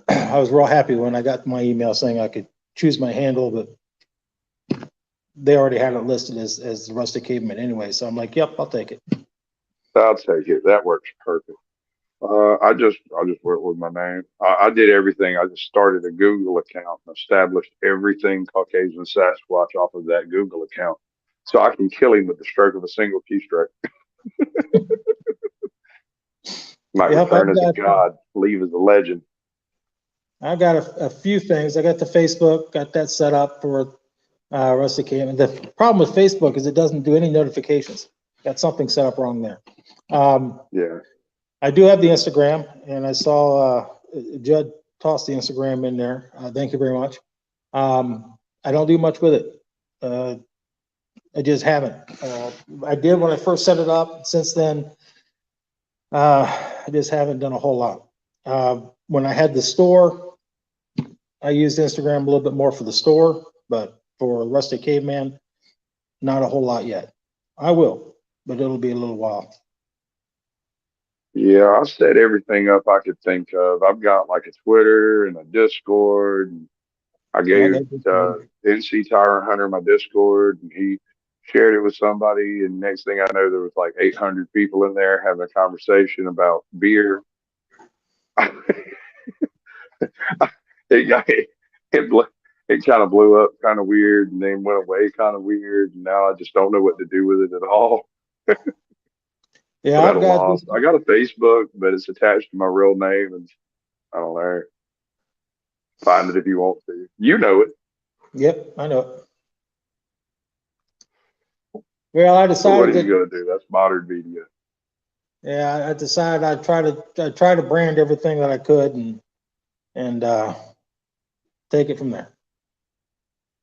I was real happy when I got my email saying I could choose my handle, but they already had it listed as Rustic Caveman anyway. So I'm like, yep, I'll take it. I'll take it. That works perfect. I just work with my name. I did everything. I just started a Google account and established everything Caucasian Sasquatch off of that Google account, so I can kill him with the stroke of a single keystroke. Might Yep, return as a god, leave as a legend. I got a few things. I got the Facebook, got that set up for Rustic Caveman. The problem with Facebook is it doesn't do any notifications. Got something set up wrong there. Yeah. I do have the Instagram, and I saw Judd toss the Instagram in there. Thank you very much. I don't do much with it. I just haven't. I did when I first set it up. Since then, I just haven't done a whole lot. When I had the store, I used Instagram a little bit more for the store, but for Rustic Caveman, not a whole lot yet. I will, but it'll be a little while. Yeah, I've set everything up I could think of. I've got like a Twitter and a Discord. And I Yeah, I gave got this NC Tyrant Hunter my Discord, and he shared it with somebody. And next thing I know, there was like 800 people in there having a conversation about beer. it got it kind of blew up kind of weird, and then went away kind of weird. And now I just don't know what to do with it at all. Yeah, But at I've a got loss. this. I got a Facebook, but it's attached to my real name, and I don't know. Find it if you want to. You know it. Yep, I know it. Well, I But what are decided you that. gonna do? That's modern media. Yeah, I decided I'd try to brand everything that I could and take it from there.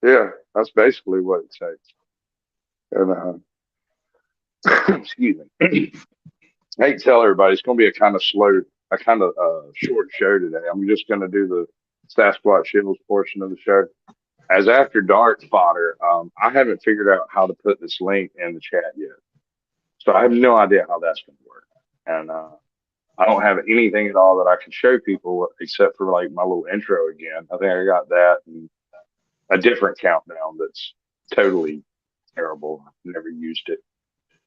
Yeah, that's basically what it takes. And excuse me. I hate to tell everybody it's gonna be a kind of short show today. I'm just gonna do the Sasquatch Shills portion of the show. As after dark fodder, I haven't figured out how to put this link in the chat yet. So I have no idea how that's gonna work. And I don't have anything at all that I can show people except for like my little intro again. I think I got that and a different countdown that's totally terrible. I've never used it,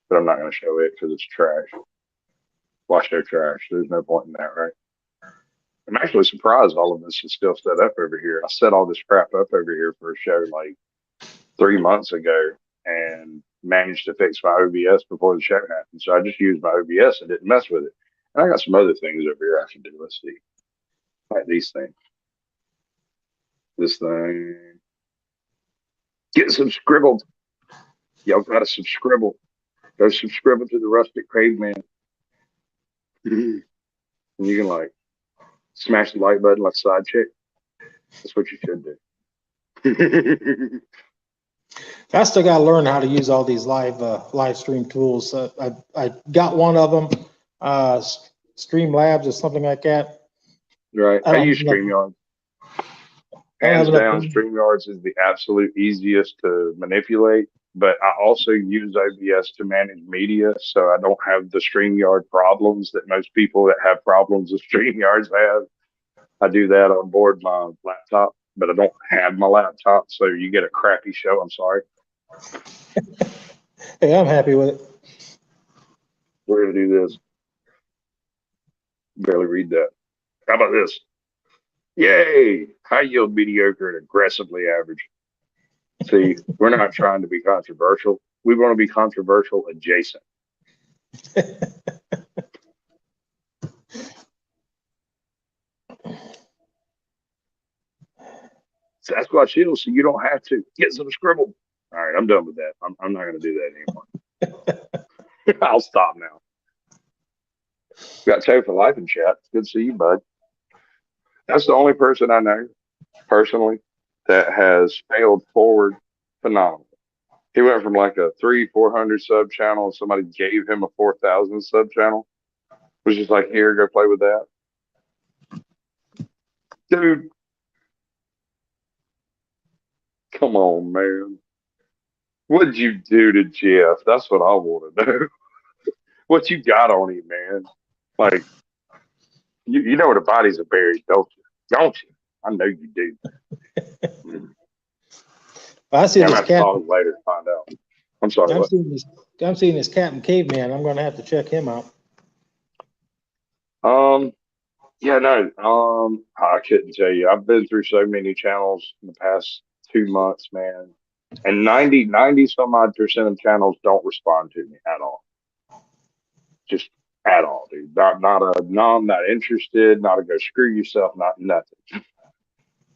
but I'm not going to show it because it's trash. Watch their trash. There's no point in that, right? I'm actually surprised all of this is still set up over here. I set all this crap up over here for a show like 3 months ago and managed to fix my OBS before the show happened. So I just used my OBS and didn't mess with it. And I got some other things over here I can do. Let's see. Like these things. This thing. Get some scribbled. Y'all got to subscribble. Go subscribe to the Rustic Caveman. And you can like smash the like button like side chick. That's what you should do. I still got to learn how to use all these live stream tools. I got one of them, Streamlabs or something like that. Right. I use enough- StreamYard. I don't Hands have down, enough- StreamYards is the absolute easiest to manipulate. But I also use OBS to manage media, so I don't have the StreamYard problems that most people that have problems with StreamYards have. I do that on board my laptop, but I don't have my laptop, so you get a crappy show. I'm sorry. Hey, I'm happy with it. We're gonna do this. Barely read that. How about this? Yay! High yield mediocre and aggressively average. See, we're not trying to be controversial. We want to be controversial adjacent. Sasquatch Shills, so you don't have to get some scribble. All right, I'm done with that. I'm not going to do that anymore. I'll stop now. Got Toe for life in chat. Good to see you, bud. That's the only person I know personally that has failed forward phenomenally. He went from like a 300-400 sub channel, and somebody gave him a 4,000 sub channel. Was just like, here, go play with that, dude. Come on, man. What'd you do to Jeff? That's what I want to know. What you got on him, man? Like, you know where the bodies are buried, don't you? Don't you? I know you do. I see I'm this gonna have to cat. call him later to find out. I'm sorry. What? I'm seeing this Captain Caveman. I'm going to have to check him out. Yeah, no. I couldn't tell you. I've been through so many channels in the past 2 months, man. And 90 some odd percent of channels don't respond to me at all. Just at all, dude. Not interested, not a go screw yourself, not nothing.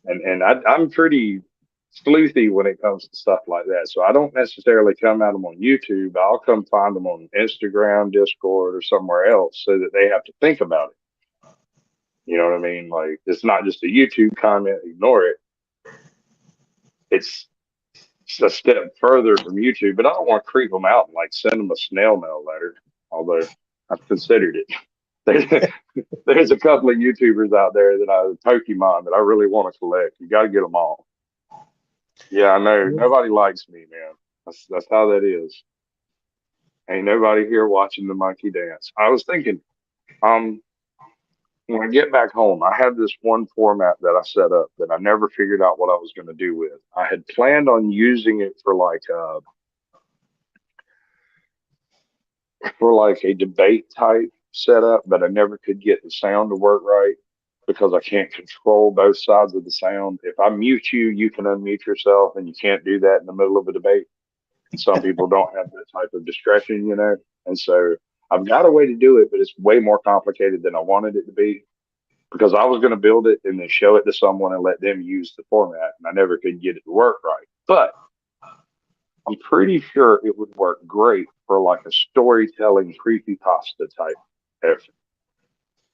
And I'm pretty sleuthy when it comes to stuff like that. So I don't necessarily come at them on YouTube. I'll come find them on Instagram, Discord, or somewhere else so that they have to think about it. You know what I mean? Like, it's not just a YouTube comment, ignore it. It's a step further from YouTube, but I don't want to creep them out and like send them a snail mail letter, although I've considered it. There's a couple of YouTubers out there Pokemon that I really want to collect. You got to get them all. Yeah, I know. Nobody likes me, man. That's how that is. Ain't nobody here watching the monkey dance. I was thinking, when I get back home, I have this one format that I set up that I never figured out what I was going to do with. I had planned on using it for like a debate type setup, but I never could get the sound to work right because I can't control both sides of the sound. If I mute you, you can unmute yourself, and you can't do that in the middle of a debate. Some people don't have that type of discretion, you know, and so I've got a way to do it, but it's way more complicated than I wanted it to be because I was going to build it and then show it to someone and let them use the format, and I never could get it to work right. But I'm pretty sure it would work great for like a storytelling creepypasta type effort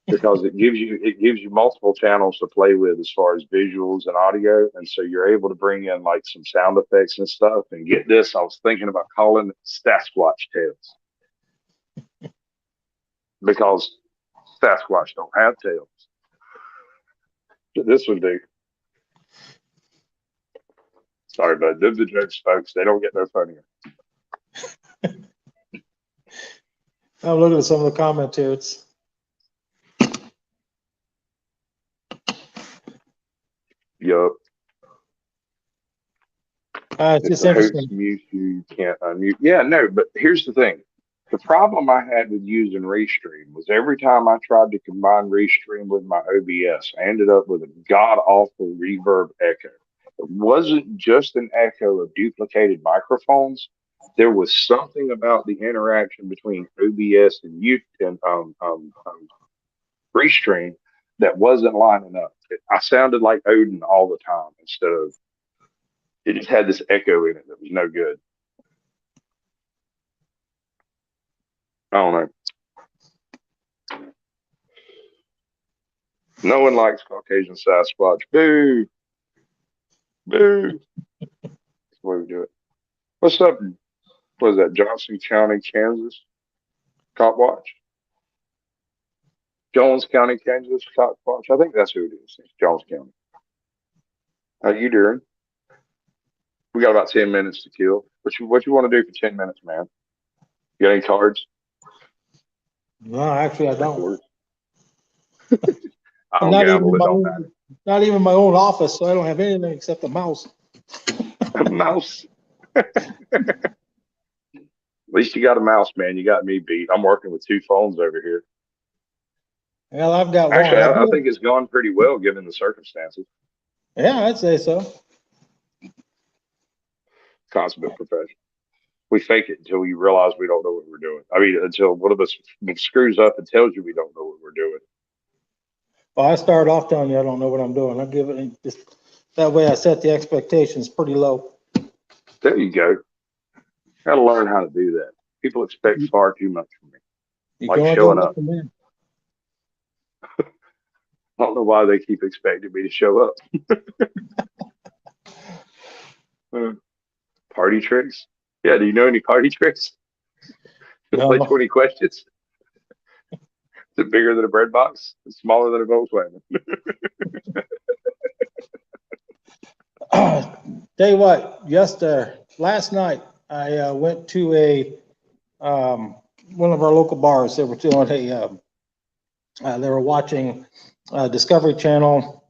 because it gives you multiple channels to play with as far as visuals and audio, and so you're able to bring in like some sound effects and stuff. And get this, I was thinking about calling it Sasquatch Tales because Sasquatch don't have tails. This would do. Sorry, bud. They're the jokes, folks. They don't get no funnier. I'm looking at some of the comments here. Yup. It's just interesting. Mute you can't unmute. Yeah, no, but here's the thing. The problem I had with using Restream was every time I tried to combine Restream with my OBS, I ended up with a god-awful reverb echo. It wasn't just an echo of duplicated microphones. There was something about the interaction between OBS and Restream that wasn't lining up. I sounded like Odin all the time instead of it just had this echo in it that was no good. I don't know. No one likes Caucasian Sasquatch. Boo! Boo! That's the way we do it. What's up? What is that? Johnson County, Kansas? Cop Watch? Jones County, Kansas? Cop Watch? I think that's who it is. It's Jones County. How you doing? We got about 10 minutes to kill. What you want to do for 10 minutes, man? You got any cards? No, actually, I don't. I don't gamble. It don't matter. Not even my own office, so I don't have anything except a mouse. A mouse. At least you got a mouse, man. You got me beat. I'm working with 2 phones over here. Well, I've got one. Actually, I think it's gone pretty well given the circumstances. Yeah, I'd say so. Consummate profession. We fake it until we realize we don't know what we're doing. I mean, until one of us screws up and tells you we don't know what we're doing. Well, I started off telling you I don't know what I'm doing. I give it just That way I set the expectations pretty low. There you go. Got to learn how to do that. People expect far too much from me. You Like can only showing go up. from there. I don't know why they keep expecting me to show up. Party tricks? Yeah, do you know any party tricks? Just play No. 20 questions. Is it bigger than a bread box? It's smaller than a Volkswagen. Tell you what, last night I went to one of our local bars. They were doing they were watching Discovery Channel,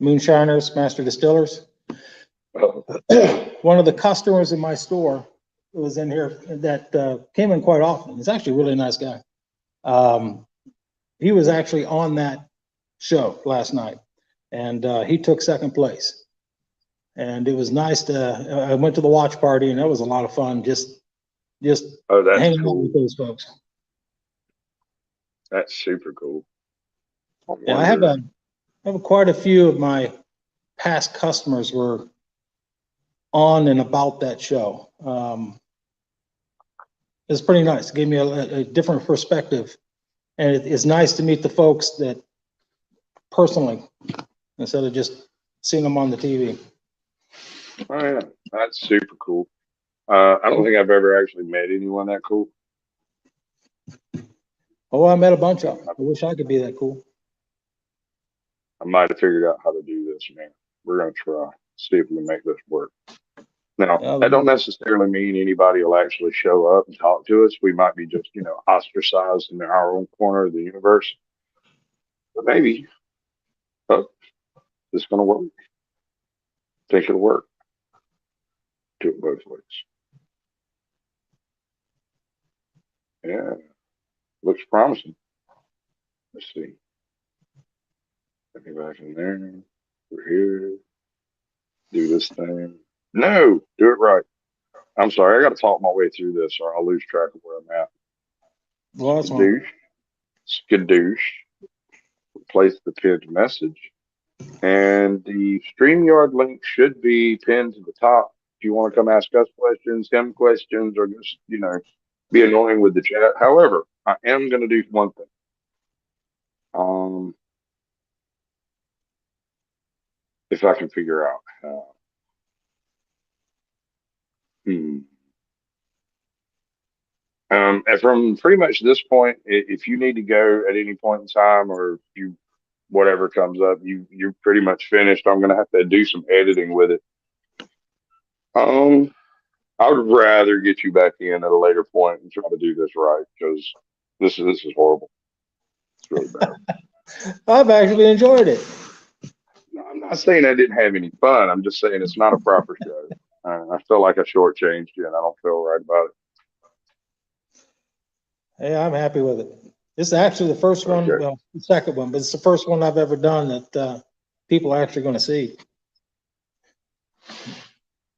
Moonshiners, Master Distillers. Oh, One of the customers in my store who was in here that came in quite often. He's actually a really nice guy. He was actually on that show last night, and he took second place. And it was nice I went to the watch party, and that was a lot of fun. Just oh, that's hanging out cool. with those folks. That's super cool. Yeah, I have quite a few of my past customers were on and about that show. It's pretty nice. It gave me a different perspective, and it's nice to meet the folks that personally instead of just seeing them on the TV. Oh, yeah, that's super cool. I don't think I've ever actually met anyone that cool. Oh, I met a bunch of them. I wish I could be that cool. I might have figured out how to do this, man. We're going to try, see if we can make this work. Now, that don't necessarily mean anybody will actually show up and talk to us. We might be just, ostracized in our own corner of the universe. But maybe, oh, this is going to work. Think it'll work. Do it both ways. Yeah, looks promising. Let's see. Let me back in there. We're here. Do this thing. No, do it right. I'm sorry, I got to talk my way through this, or I'll lose track of where I'm at. Well, that's Skadoosh. Skadoosh. Replace the pinned message. And the StreamYard link should be pinned to the top. If you want to come ask us questions, him questions, or just, be annoying with the chat. However, I am going to do one thing. If I can figure out how. And from pretty much this point, if you need to go at any point in time, or you whatever comes up, you're pretty much finished. I'm gonna have to do some editing with it. I would rather get you back in at a later point and try to do this right, because this is horrible. It's really bad. I've actually enjoyed it. No, I'm not saying I didn't have any fun. I'm just saying it's not a proper show. I feel like I shortchanged you, and I don't feel right about it. Hey, I'm happy with it. This is actually the first one, Okay. well, the second one, but it's the first one I've ever done that people are actually going to see.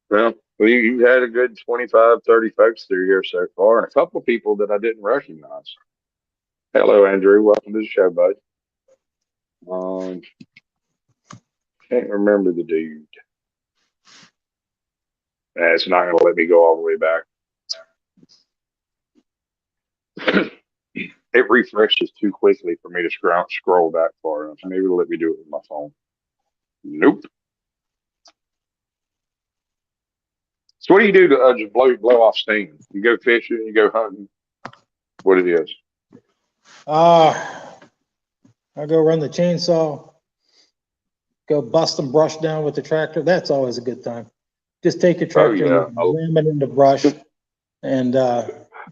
Well, you had a good 25, 30 folks through here so far, and a couple of people that I didn't recognize. Hello, Andrew. Welcome to the show, bud. Can't remember the dude. It's not going to let me go all the way back. It refreshes too quickly for me to scroll back far enough. Maybe it'll let me do it with my phone. Nope. So what do you do to just blow off steam? You go fishing, you go hunting. What it is? I go run the chainsaw, go bust some brush down with the tractor. That's always a good time. Just take your tractor and ram it into brush and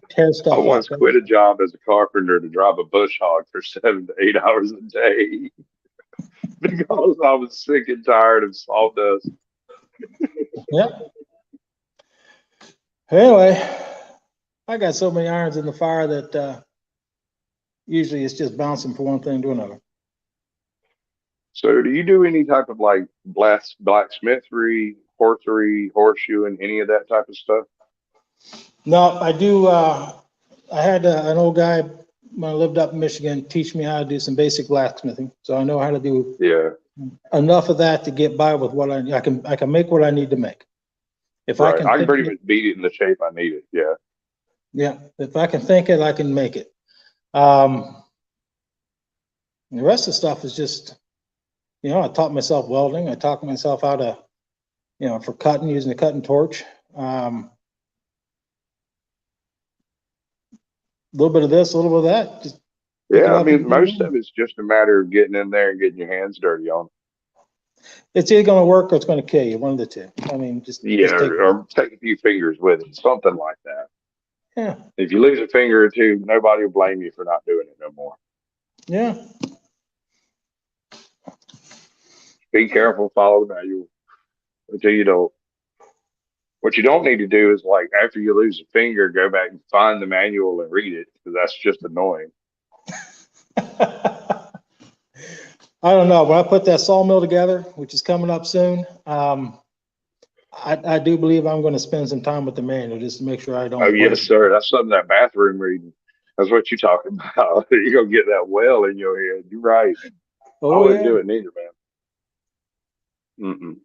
tear stuff I once up. quit a job as a carpenter to drive a bush hog for 7 to 8 hours a day because I was sick and tired of sawdust. Yep. Anyway, I got so many irons in the fire that usually it's just bouncing from one thing to another. So do you do any type of like blacksmithery, horsery, horseshoeing, any of that type of stuff? No, I do. I had an old guy when I lived up in Michigan, teach me how to do some basic blacksmithing. So I know how to do enough of that to get by with what I can make what I need to make. If I can I can think pretty much beat it in the shape I need it. Yeah. Yeah. If I can think it, I can make it. The rest of the stuff is just, I taught myself welding. I taught myself how to, for cutting, using a cutting torch. A little bit of this, a little bit of that. Just I mean, most of it's just a matter of getting in there and getting your hands dirty on it. It's either going to work or it's going to kill you, one of the two. I mean, just take a few fingers with it, something like that. Yeah. If you lose a finger or two, nobody will blame you for not doing it no more. Yeah. Be careful, follow the manual until you don't. What you don't need to do is, like, after you lose a finger, go back and find the manual and read it, because that's just annoying. I don't know. When I put that sawmill together, which is coming up soon, I do believe I'm going to spend some time with the manual just to make sure I don't. Oh, yes, sir. That's something that bathroom reading. That's what you're talking about. You're going to get that well in your head. You're right. I wouldn't do it neither, man.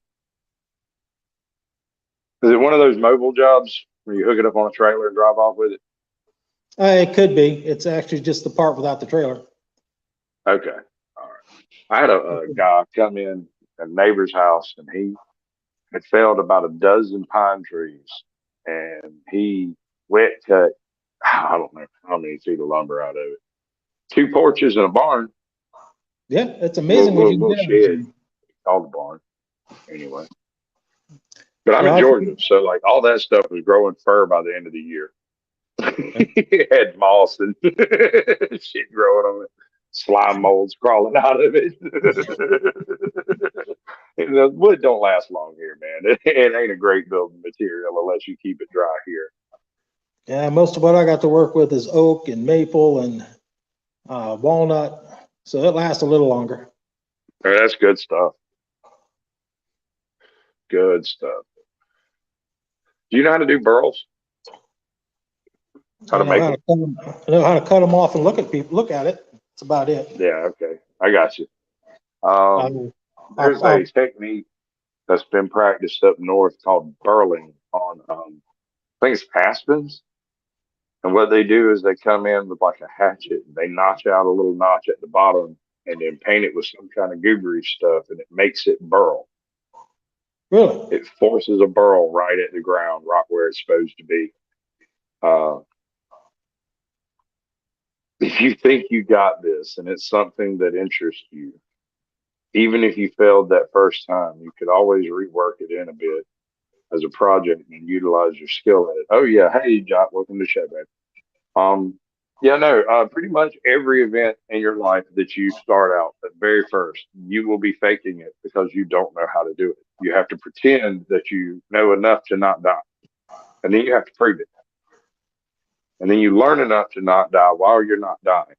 Is it one of those mobile jobs where you hook it up on a trailer and drive off with it? It could be. It's actually just the part without the trailer. Okay. All right. I had a guy come in a neighbor's house, and he had felled about a dozen pine trees, and he wet cut, I don't know how many feet of lumber out of it. 2 porches and a barn. Yeah, it's amazing what you can do. Shed called the barn. Anyway. But I'm in Georgia, so like all that stuff was growing fur by the end of the year. It had moss and shit growing on it, slime molds crawling out of it. The wood don't last long here, man. It ain't a great building material unless you keep it dry here. Yeah, most of what I got to work with is oak and maple and walnut, so it lasts a little longer. That's good stuff. Good stuff. Do you know how to do burls? I know how to cut them off and look at it. That's about it. Yeah, okay. I got you. There's a technique that's been practiced up north called burling on, I think it's aspens. And what they do is they come in with like a hatchet and they notch out a little notch at the bottom and then paint it with some kind of goobery stuff, and it makes it burl. Really? It forces a burl right at the ground, right where it's supposed to be. If you think you got this and it's something that interests you, even if you failed that first time, you could always rework it in a bit as a project and utilize your skill at it. Oh yeah, hey Jock, welcome to the show, babe. Pretty much every event in your life that you start out at very first, you will be faking it because you don't know how to do it. You have to pretend that you know enough to not die, and then you have to prove it. And then you learn enough to not die while you're not dying.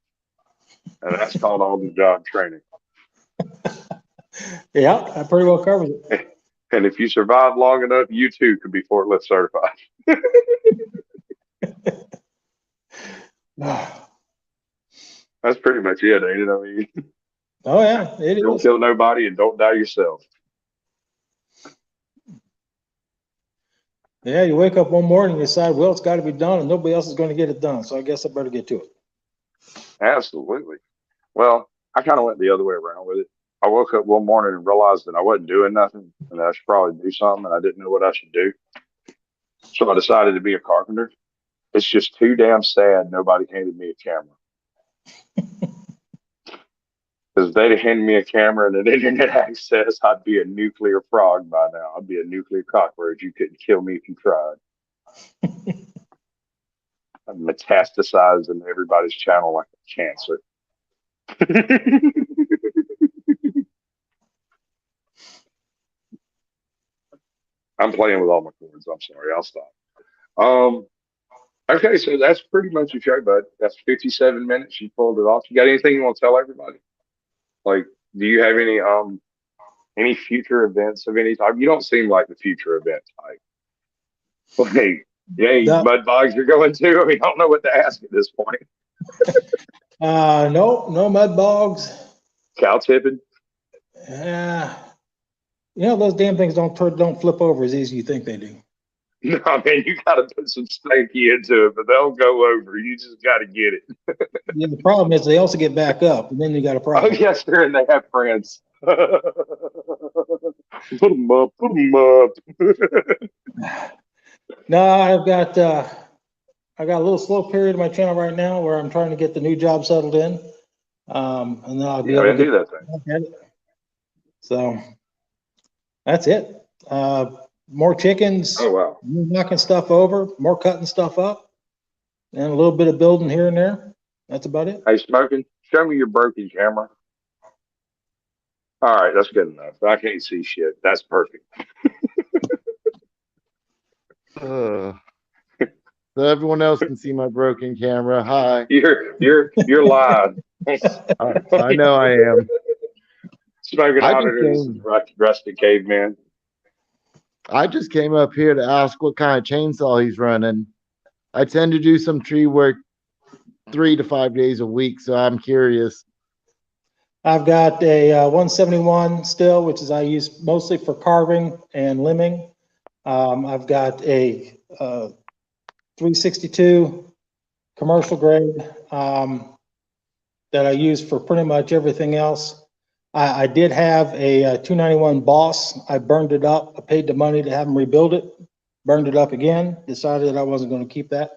And that's called on-the-job training. Yeah, that pretty well covers it. And if you survive long enough, you too could be forklift certified. That's pretty much it, ain't it? I mean, oh yeah, it don't kill nobody and don't die yourself. Yeah, you wake up one morning and decide, well, it's got to be done, and nobody else is going to get it done. So I guess I better get to it. Absolutely. Well, I kind of went the other way around with it. I woke up one morning and realized that I wasn't doing nothing and that I should probably do something, and I didn't know what I should do. So I decided to be a carpenter. It's just too damn sad nobody handed me a camera. Because if they'd have handed me a camera and an internet access, I'd be a nuclear frog by now. I'd be a nuclear cockroach. You couldn't kill me if you tried. I'd metastasize in everybody's channel like a cancer. I'm playing with all my cords. I'm sorry. I'll stop. Okay, so that's pretty much your show, bud. That's 57 minutes. You pulled it off. You got anything you want to tell everybody? Like, do you have any future events of any type? You don't seem like the future event type. Like, mud bogs you're going to? I mean, I don't know what to ask at this point. No mud bogs. Cow tipping? Uh, those damn things don't flip over as easy as you think they do. No, man, you got to put some stanky into it, but they'll go over. You just got to get it. Yeah, the problem is they also get back up, and then you got a Oh, problem. yes, sir, and they have friends. Put them up, put them up. No, I got a little slow period in my channel right now where I'm trying to get the new job settled in, and then I'll be Yeah, able man, to do get that thing. back at it. So that's it. More chickens, Oh, wow. more knocking stuff over, more cutting stuff up, and a little bit of building here and there. That's about it. Hey, Smoking, show me your broken camera. All right, that's good enough. I can't see shit. That's perfect. Uh, so everyone else can see my broken camera. Hi. You're live. I know I am. Smoking I just auditor, this is came. Rustic Caveman. I just came up here to ask what kind of chainsaw he's running. I tend to do some tree work 3 to 5 days a week, so I'm curious. I've got a 171 still, which is I use mostly for carving and limbing. I've got a 362 commercial grade that I use for pretty much everything else. I did have a 291 Boss. I burned it up. I paid the money to have them rebuild it. Burned it up again. Decided that I wasn't going to keep that.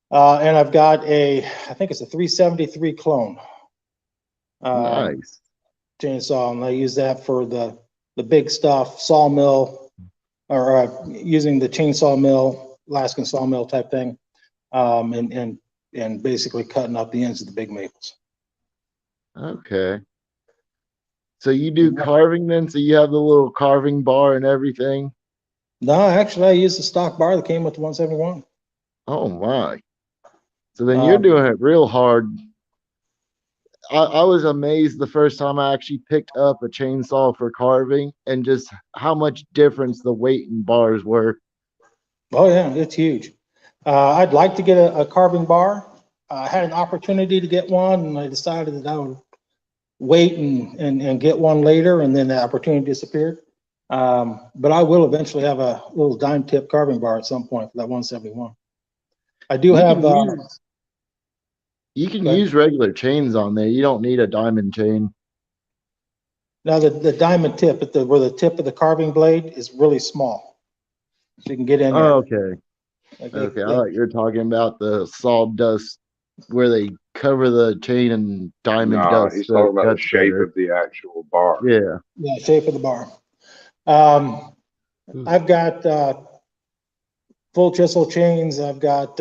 And I've got I think it's a 373 clone. Nice. Chainsaw, and I use that for the big stuff, sawmill, or using the chainsaw mill, Alaskan sawmill type thing, and basically cutting up the ends of the big maples. Okay. So you do carving then? So you have the little carving bar and everything? No, actually, I use the stock bar that came with the 171. Oh my. So then you're doing it real hard. I was amazed the first time I actually picked up a chainsaw for carving and just how much difference the weight and bars were. Oh yeah, it's huge. I'd like to get a carving bar. I had an opportunity to get one, and I decided that I would wait and get one later, and then the opportunity disappeared. But I will eventually have a little dime tip carving bar at some point for that 171. I do have. You can use regular chains on there. You don't need a diamond chain. Now the diamond tip where the tip of the carving blade is really small, so you can get in there. Oh, okay. Okay, I thought you were talking about the sawdust where they cover the chain in diamond dust. He's talking about the shape of the actual bar. Yeah. Yeah, shape of the bar. I've got full chisel chains. I've got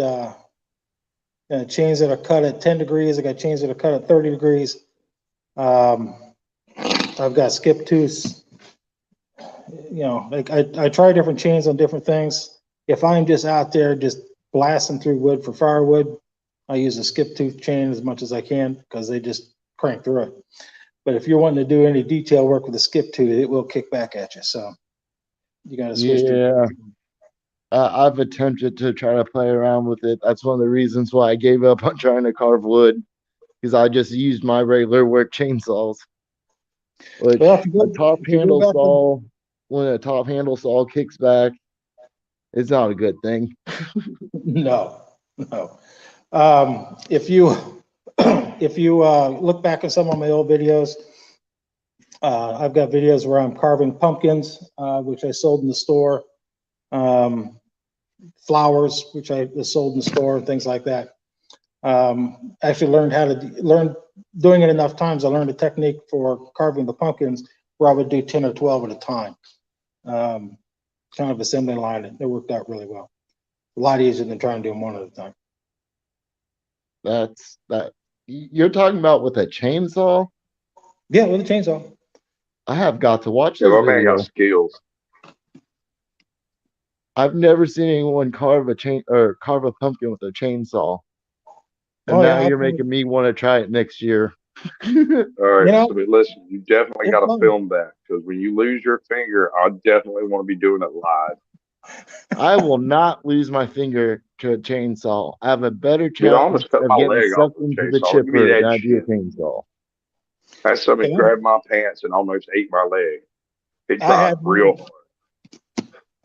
chains that are cut at 10 degrees. I got chains that are cut at 30 degrees. I've got skip tooths. Like I try different chains on different things. If I'm just out there just blasting through wood for firewood, I use a skip tooth chain as much as I can because they just crank through it. But if you're wanting to do any detail work with a skip tooth, it will kick back at you. So you got to switch. Yeah. I've attempted to try to play around with it. That's one of the reasons why I gave up on trying to carve wood, because I just used my regular work chainsaws. Which when a top handle saw kicks back, it's not a good thing. No. If you look back at some of my old videos, I've got videos where I'm carving pumpkins, which I sold in the store. Flowers, which I sold in the store, things like that. Actually learned doing it enough times. I learned a technique for carving the pumpkins where I would do 10 or 12 at a time. Kind of assembly line. It worked out really well. A lot easier than trying to do them one at a time. That you're talking about with a chainsaw? Yeah, with a chainsaw. I have got to watch Yeah, this my man video. got skills. I've never seen anyone carve a pumpkin with a chainsaw. And now you're making me want to try it next year. All right, so listen, you definitely got to film that because when you lose your finger, I definitely want to be doing it live. I will not lose my finger to a chainsaw. I have a better Dude, I chance almost cut of my getting leg off sucked with a into the chainsaw. Give me chipper that than I do a shit. chainsaw. Had somebody Okay. grab my pants and almost ate my leg. It I tried had real hard.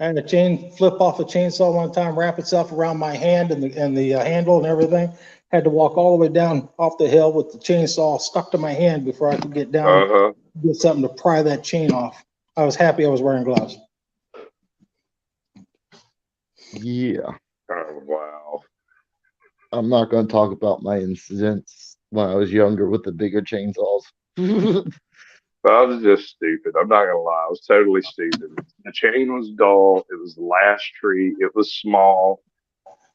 I had a chain flip off a chainsaw one time, wrap itself around my hand and the handle and everything. Had to walk all the way down off the hill with the chainsaw stuck to my hand before I could get down, Uh-huh. get something to pry that chain off. I was happy I was wearing gloves. Yeah. Oh, wow. I'm not going to talk about my incidents when I was younger with the bigger chainsaws. But I was just stupid. I'm not gonna lie. I was totally stupid. The chain was dull. It was the last tree. It was small.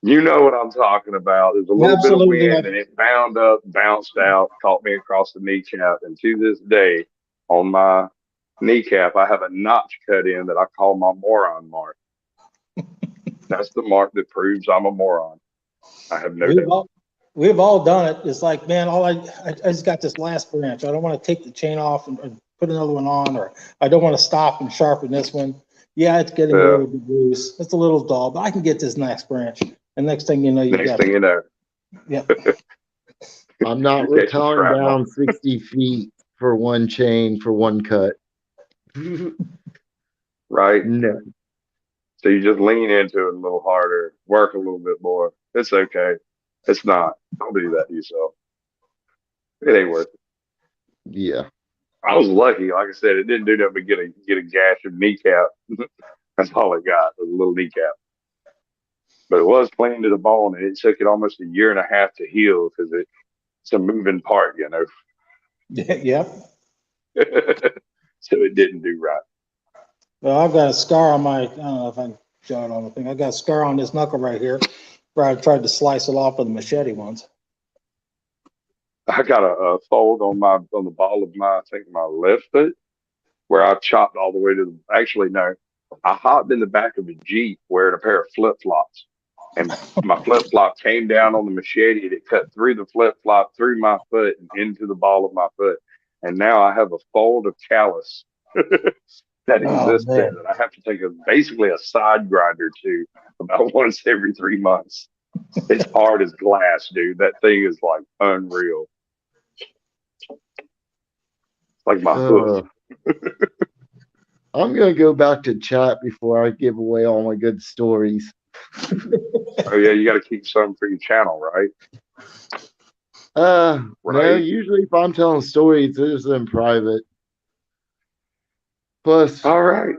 You know what I'm talking about. There's a little bit of Absolutely. wind and it bound up, bounced out, caught me across the kneecap. And to this day, on my kneecap, I have a notch cut in that I call my moron mark. That's the mark that proves I'm a moron. I have no We've doubt. all, we've all done it. It's like, man, I just got this last branch. I don't want to take the chain off and put another one on, or I don't want to stop and sharpen this one. Yeah, it's getting a Uh, little bit loose. It's a little dull, but I can get this next branch. And next thing you know, you Next got, thing you know, yeah. I'm not you're catching rappelling shrapnel. down 60 feet for one chain for one cut. Right? No. So you just lean into it a little harder, work a little bit more. It's okay. It's not. Don't do that to yourself. It ain't worth it. Yeah. I was lucky. Like I said, it didn't do nothing but get a gash of kneecap. That's all it got was a little kneecap. But it was clean to the bone, and it took it almost a year and a half to heal because it's a moving part, you know. Yep. So it didn't do right. Well, I've got a scar on my, I don't know if I can show it on the thing. I got a scar on this knuckle right here where I tried to slice it off with a machete once. I got a fold on the ball of my I think my left foot where I chopped all the way to the. Actually, no, I hopped in the back of a Jeep wearing a pair of flip flops, and my flip flop came down on the machete. And it cut through the flip flop, through my foot, and into the ball of my foot. And now I have a fold of callus that Oh, exists there man. that I have to take basically a side grinder to about once every 3 months. It's hard as glass, dude. That thing is like unreal. Like my hoof. Uh, I'm going to go back to chat before I give away all my good stories. Oh yeah, you got to keep some for your channel, right? No, Right. usually if I'm telling stories, it's in private. Plus, All right.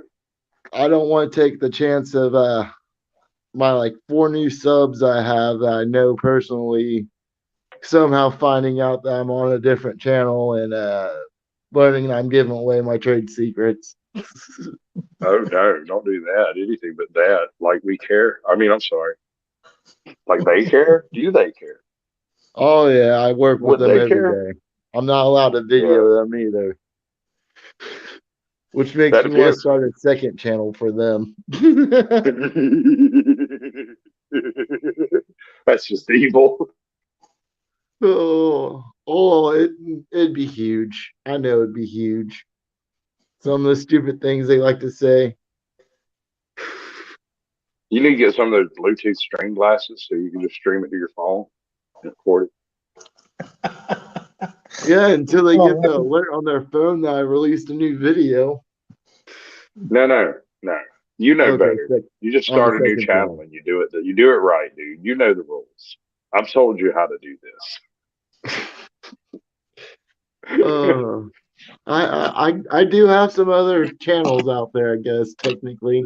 I don't want to take the chance of my like 4 new subs I have that I know personally somehow finding out that I'm on a different channel and learning I'm giving away my trade secrets. Oh no, don't do that. Anything but that. Like we care. I mean, I'm sorry. Like they care? Do they care? Oh yeah, I work with Would them they every care? day. I'm not allowed to Yeah. video them either, which makes That me want to depends. start a second channel for them. That's just evil. It'd be huge. I know it'd be huge. Some of the stupid things they like to say. You need to get some of those Bluetooth stream glasses so you can just stream it to your phone and record it. Yeah, until they get the Oh, alert on their phone that I released a new video. No, no, no. You know Okay, better. You just on the start a new second channel channel. and you do it. You do it right, dude. You know the rules. I've told you how to do this. Uh, I do have some other channels out there, I guess, technically.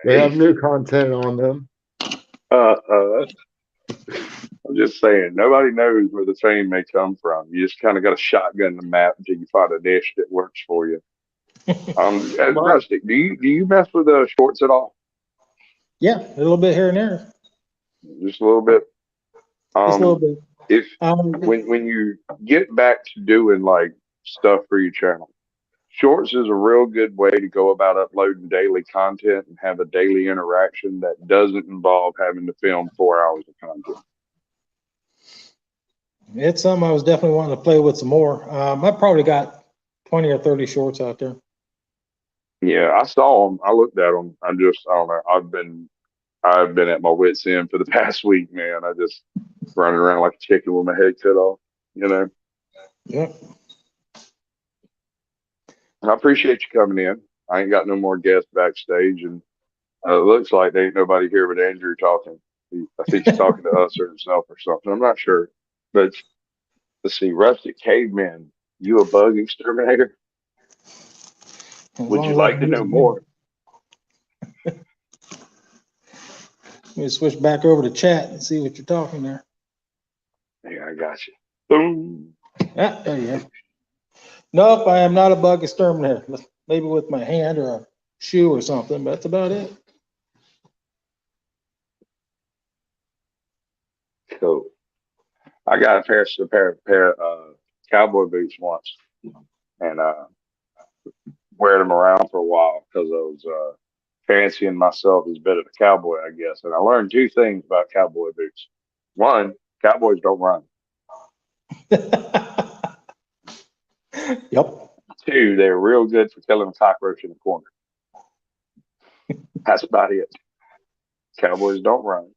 They have Right. new content on them. I'm just saying, nobody knows where the fame may come from. You just kind of got to shotgun the map until you find a niche that works for you. My, Rustic, do you mess with shorts at all? yeah, a little bit here and there. Just a little bit. Just a little Um, bit. if Um, when you get back to doing like stuff for your channel, shorts is a real good way to go about uploading daily content and have a daily interaction that doesn't involve having to film 4 hours of content. it's something I was definitely wanting to play with some more. I probably got 20 or 30 shorts out there. Yeah, I saw them. I looked at them. I don't know. I've been at my wits' end for the past week, man. I just running around like a chicken with my head cut off. You know. Yeah. I appreciate you coming in. I ain't got no more guests backstage, and it looks like there ain't nobody here but Andrew talking. I think he's talking to us or himself or something. I'm not sure, but let's see. Rustic Caveman, you a bug exterminator? As Would long you as I like can to hear know the thing. more? Let me switch back over to chat and see what you're talking there. Yeah, I got you. Boom. Yeah, there you go. Nope, I am not a bug exterminator. Maybe with my hand or a shoe or something, but that's about it. Cool. I got a pair of cowboy boots once, and wearing them around for a while because I was fancying myself as a bit of a cowboy, I guess. And I learned two things about cowboy boots. One, cowboys don't run. Yep. Two, they're real good for killing a cockroach in the corner. That's about it. Cowboys don't run.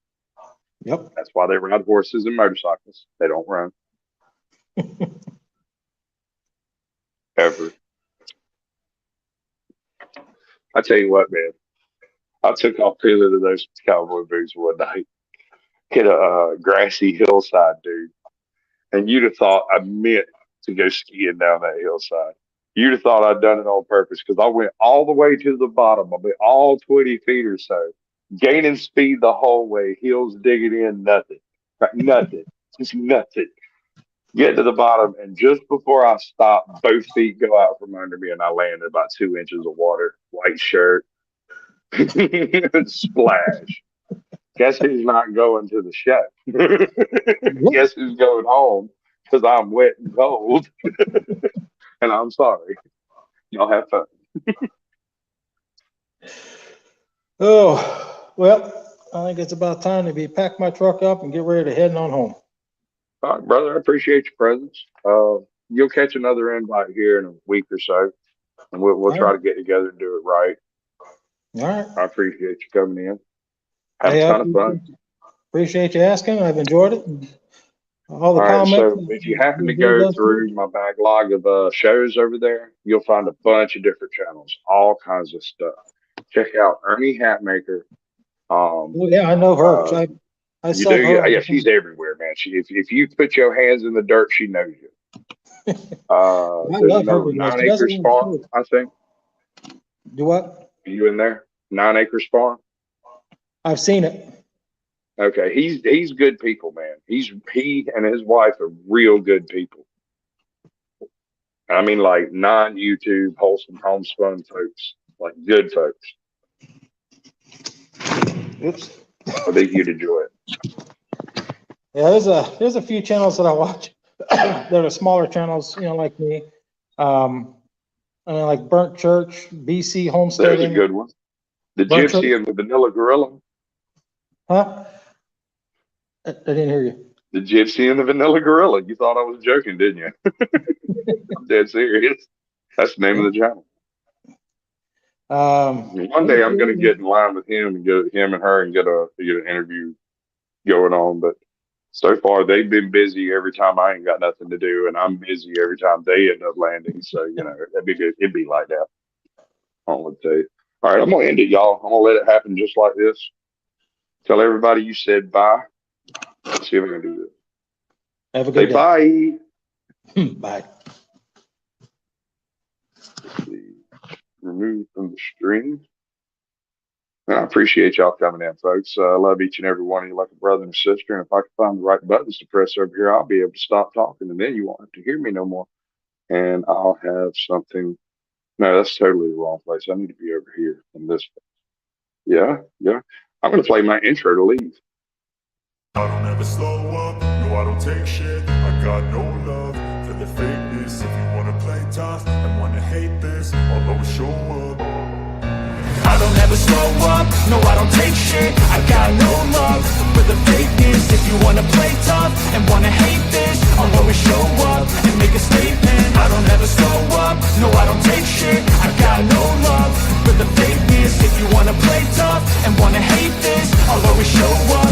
Yep. That's why they ride horses and motorcycles. They don't run. Ever. I tell you what, man. I took off 2 of those cowboy boots one night. Hit a grassy hillside, dude. And you'd have thought I meant to go skiing down that hillside. You'd have thought I'd done it on purpose because I went all the way to the bottom. I mean, all 20 feet or so, gaining speed the whole way, heels digging in, nothing. Right, nothing. Just nothing. Get to the bottom, and just before I stop, both feet go out from under me, and I land in about 2 inches of water. White shirt. Splash. Guess who's not going to the show? Guess who's going home? Because I'm wet and cold. And I'm sorry. Y'all have fun. Oh, well, I think it's about time to pack my truck up and get ready to head on home. All right, brother. I appreciate your presence. You'll catch another invite here in a week or so, and we'll try to get together and do it right. All right. I appreciate you coming in. Have Hey, a ton of fun. Appreciate you asking. I've enjoyed it. All the All right, comments. so if you happen to go through my backlog of shows over there, you'll find a bunch of different channels, all kinds of stuff. Check out Ernie Hatmaker. Oh, yeah, I know her. I You saw do? her. Yeah, she's everywhere, man. If you put your hands in the dirt, she knows you. I There's love her. another 9 Acres Farm, I think. Do what? Are you in there? 9 Acres Farm. I've seen it. Okay, he's good people, man. He and his wife are real good people. I mean, like non-YouTube, wholesome, homespun folks, like good folks. Oops. I think you'd enjoy it. Yeah, there's a few channels that I watch that are smaller channels, like me. I mean, like Burnt Church, BC Homesteading. There's a good one. The Burnt Gypsy Church. and the Vanilla Gorilla. Huh? I didn't hear you. The Gypsy and the Vanilla Gorilla. You thought I was joking, didn't you? I'm dead serious. That's the name of the channel. One day I'm going to get in line with him and get him and her and get an interview going on. But so far they've been busy every time I ain't got nothing to do, and I'm busy every time they end up landing. So that'd be good. It'd be like that. I don't want to tell you. All right, I'm gonna end it, y'all. I'm gonna let it happen just like this. Tell everybody you said bye. Let's see if I can do this. Have a good day. Bye. Bye. Let's see. Remove from the stream. I appreciate y'all coming in, folks. I love each and every one of you like a brother and a sister. And if I can find the right buttons to press over here, I'll be able to stop talking, and then you won't have to hear me no more. And I'll have something. No, that's totally the wrong place. I need to be over here in this place. Yeah. I'm going to play my intro to leave. I don't ever slow up, no I don't take shit. I got no love for the fakeness. If you wanna play tough and wanna hate this, I'll always show up. I don't ever slow up, no I don't take shit. I got no love for the fakeness. If you wanna play tough and wanna hate this, I'll always show up and make a statement. I don't ever slow up, no I don't take shit. I got no love wanna hate this, I'll always show up.